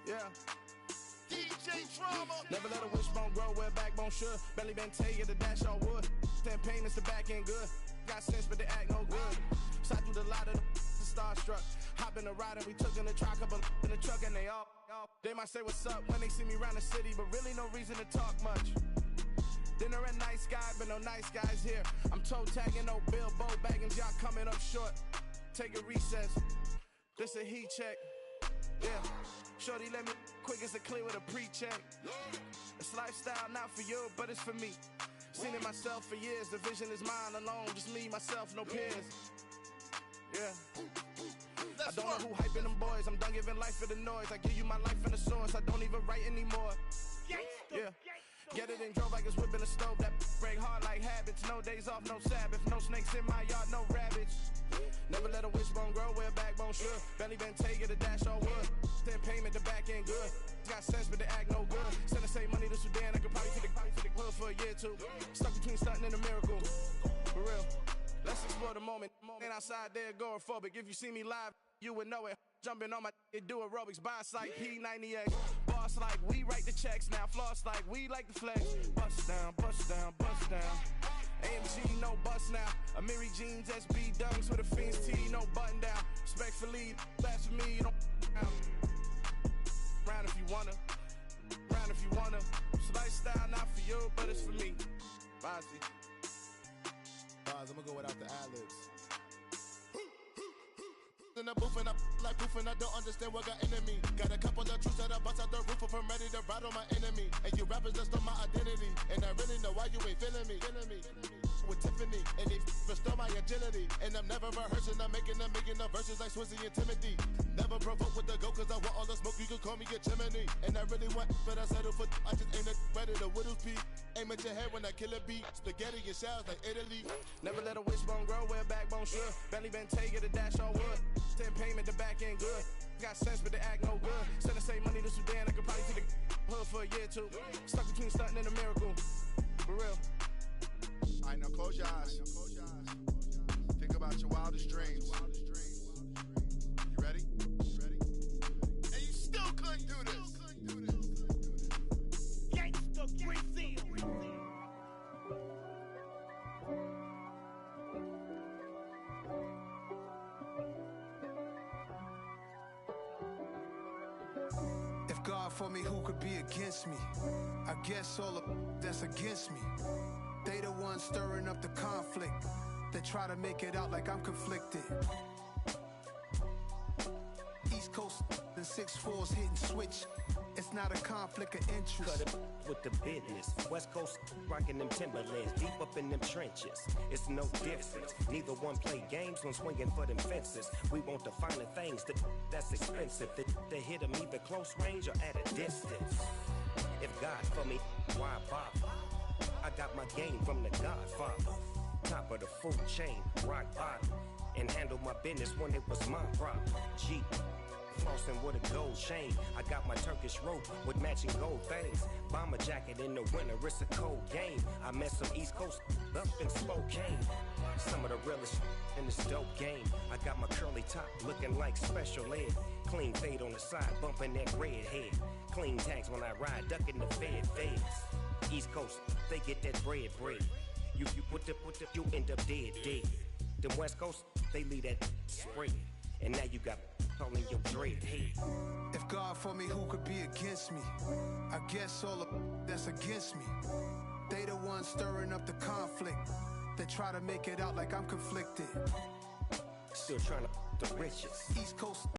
[SPEAKER 12] Yeah.
[SPEAKER 9] DJ Drama.
[SPEAKER 12] Never let a wishbone grow where backbone should. Belly been taking the dash on wood. 10 payments, the back end good. Got sense, but they act no good. Side through the lot of the starstruck. Hop in the ride and we took in the truck, couple in the truck, and they all. They might say what's up when they see me around the city, but really no reason to talk much. Dinner and nice guy, but no nice guys here. I'm toe tagging, no Bilbo bagging, y'all coming up short. Take a recess. This a heat check. Yeah. Shorty let me quick as a clear with a pre-check. It's lifestyle not for you, but it's for me. Seen it myself for years. The vision is mine alone. Just me, myself, no peers. Yeah. I don't know who hyping them boys. I'm done giving life for the noise. I give you my life in the source. I don't even write anymore. Yeah. Get it and drove like it's whipping the stove. That break hard like habits. No days off, no Sabbath. No snakes in my yard, no rabbits. Never let a wishbone grow where backbone should. Belly been taking the dash on wood. Then payment, the back end good. Got sense, but they act no good. Send the same money to Sudan. I could probably take the hood for a year or two. Stuck between stunting and a miracle. For real. Let's explore the moment. Ain't outside there agoraphobic. If you see me live, you would know it. Jumping on my do aerobics, boss like P90X. Boss like we write the checks now. Floss like we like the flex. Bust down, bust down, bust down. AMG, no bust now. Amiri jeans, SB dunks with a Fiends tee, no button down. Respectfully, that's for me, you don't down. Round if you wanna. Round if you wanna. It's lifestyle not for you, but it's for me. Bossy.
[SPEAKER 13] Boz, I'm gonna go without the ad-libs.
[SPEAKER 12] in the booth and I like proof and I don't understand what got into me. Got a couple of truths that I bust out the roof if I'm ready to rattle my enemy. And you rappers just on my identity, and I really know why you ain't feeling me. With Tiffany, and they restore my agility. And I'm never rehearsing, I'm making a million of verses like Swizzy and Timothy. Never provoke with the go, cause I want all the smoke, you can call me a chimney. And I really want, but I settle for, I just ain't ready to widow's peak. Aim at your head when I kill a beat. Spaghetti and shells like Italy. Never let a wishbone grow where a backbone should. Bentley Bentay, get a dash all wood. 10 payment, the back end good. Got sense, but the act no good. Send the same money to Sudan, I could probably see the hood for a year or two. Stuck between stunting and a miracle. For real.
[SPEAKER 13] I know, close your eyes. Think about your wildest dreams. You ready? And you still couldn't do this. Gangsta Brazil.
[SPEAKER 14] If God for me, who could be against me? I guess all of that's against me. They the ones stirring up the conflict. They try to make it out like I'm conflicted. East Coast and 6'4's hitting switch. It's not a conflict of interest.
[SPEAKER 15] Cut it with the business. West Coast rocking them Timberlands, deep up in them trenches. It's no difference. Neither one play games when swinging for them fences. We want the finer things that's expensive. They hit them either close range or at a distance. If God for me, why bother? I got my game from the Godfather. Top of the food chain, rock bottom. And handle my business when it was my problem. G. Flossing with a gold chain. I got my Turkish rope with matching gold things. Bomber jacket in the winter, it's a cold game. I met some East Coast up in Spokane. Some of the realest in this dope game. I got my curly top looking like special ed. Clean fade on the side, bumping that red head. Clean tags when I ride, ducking the feds. East Coast, they get that bread. You you end up dead. Them West Coast, they leave that spread. And now you got all in your dread head.
[SPEAKER 14] If God for me, who could be against me? I guess all of that's against me. They the ones stirring up the conflict. They try to make it out like I'm conflicted.
[SPEAKER 15] Still trying to the riches.
[SPEAKER 14] East Coast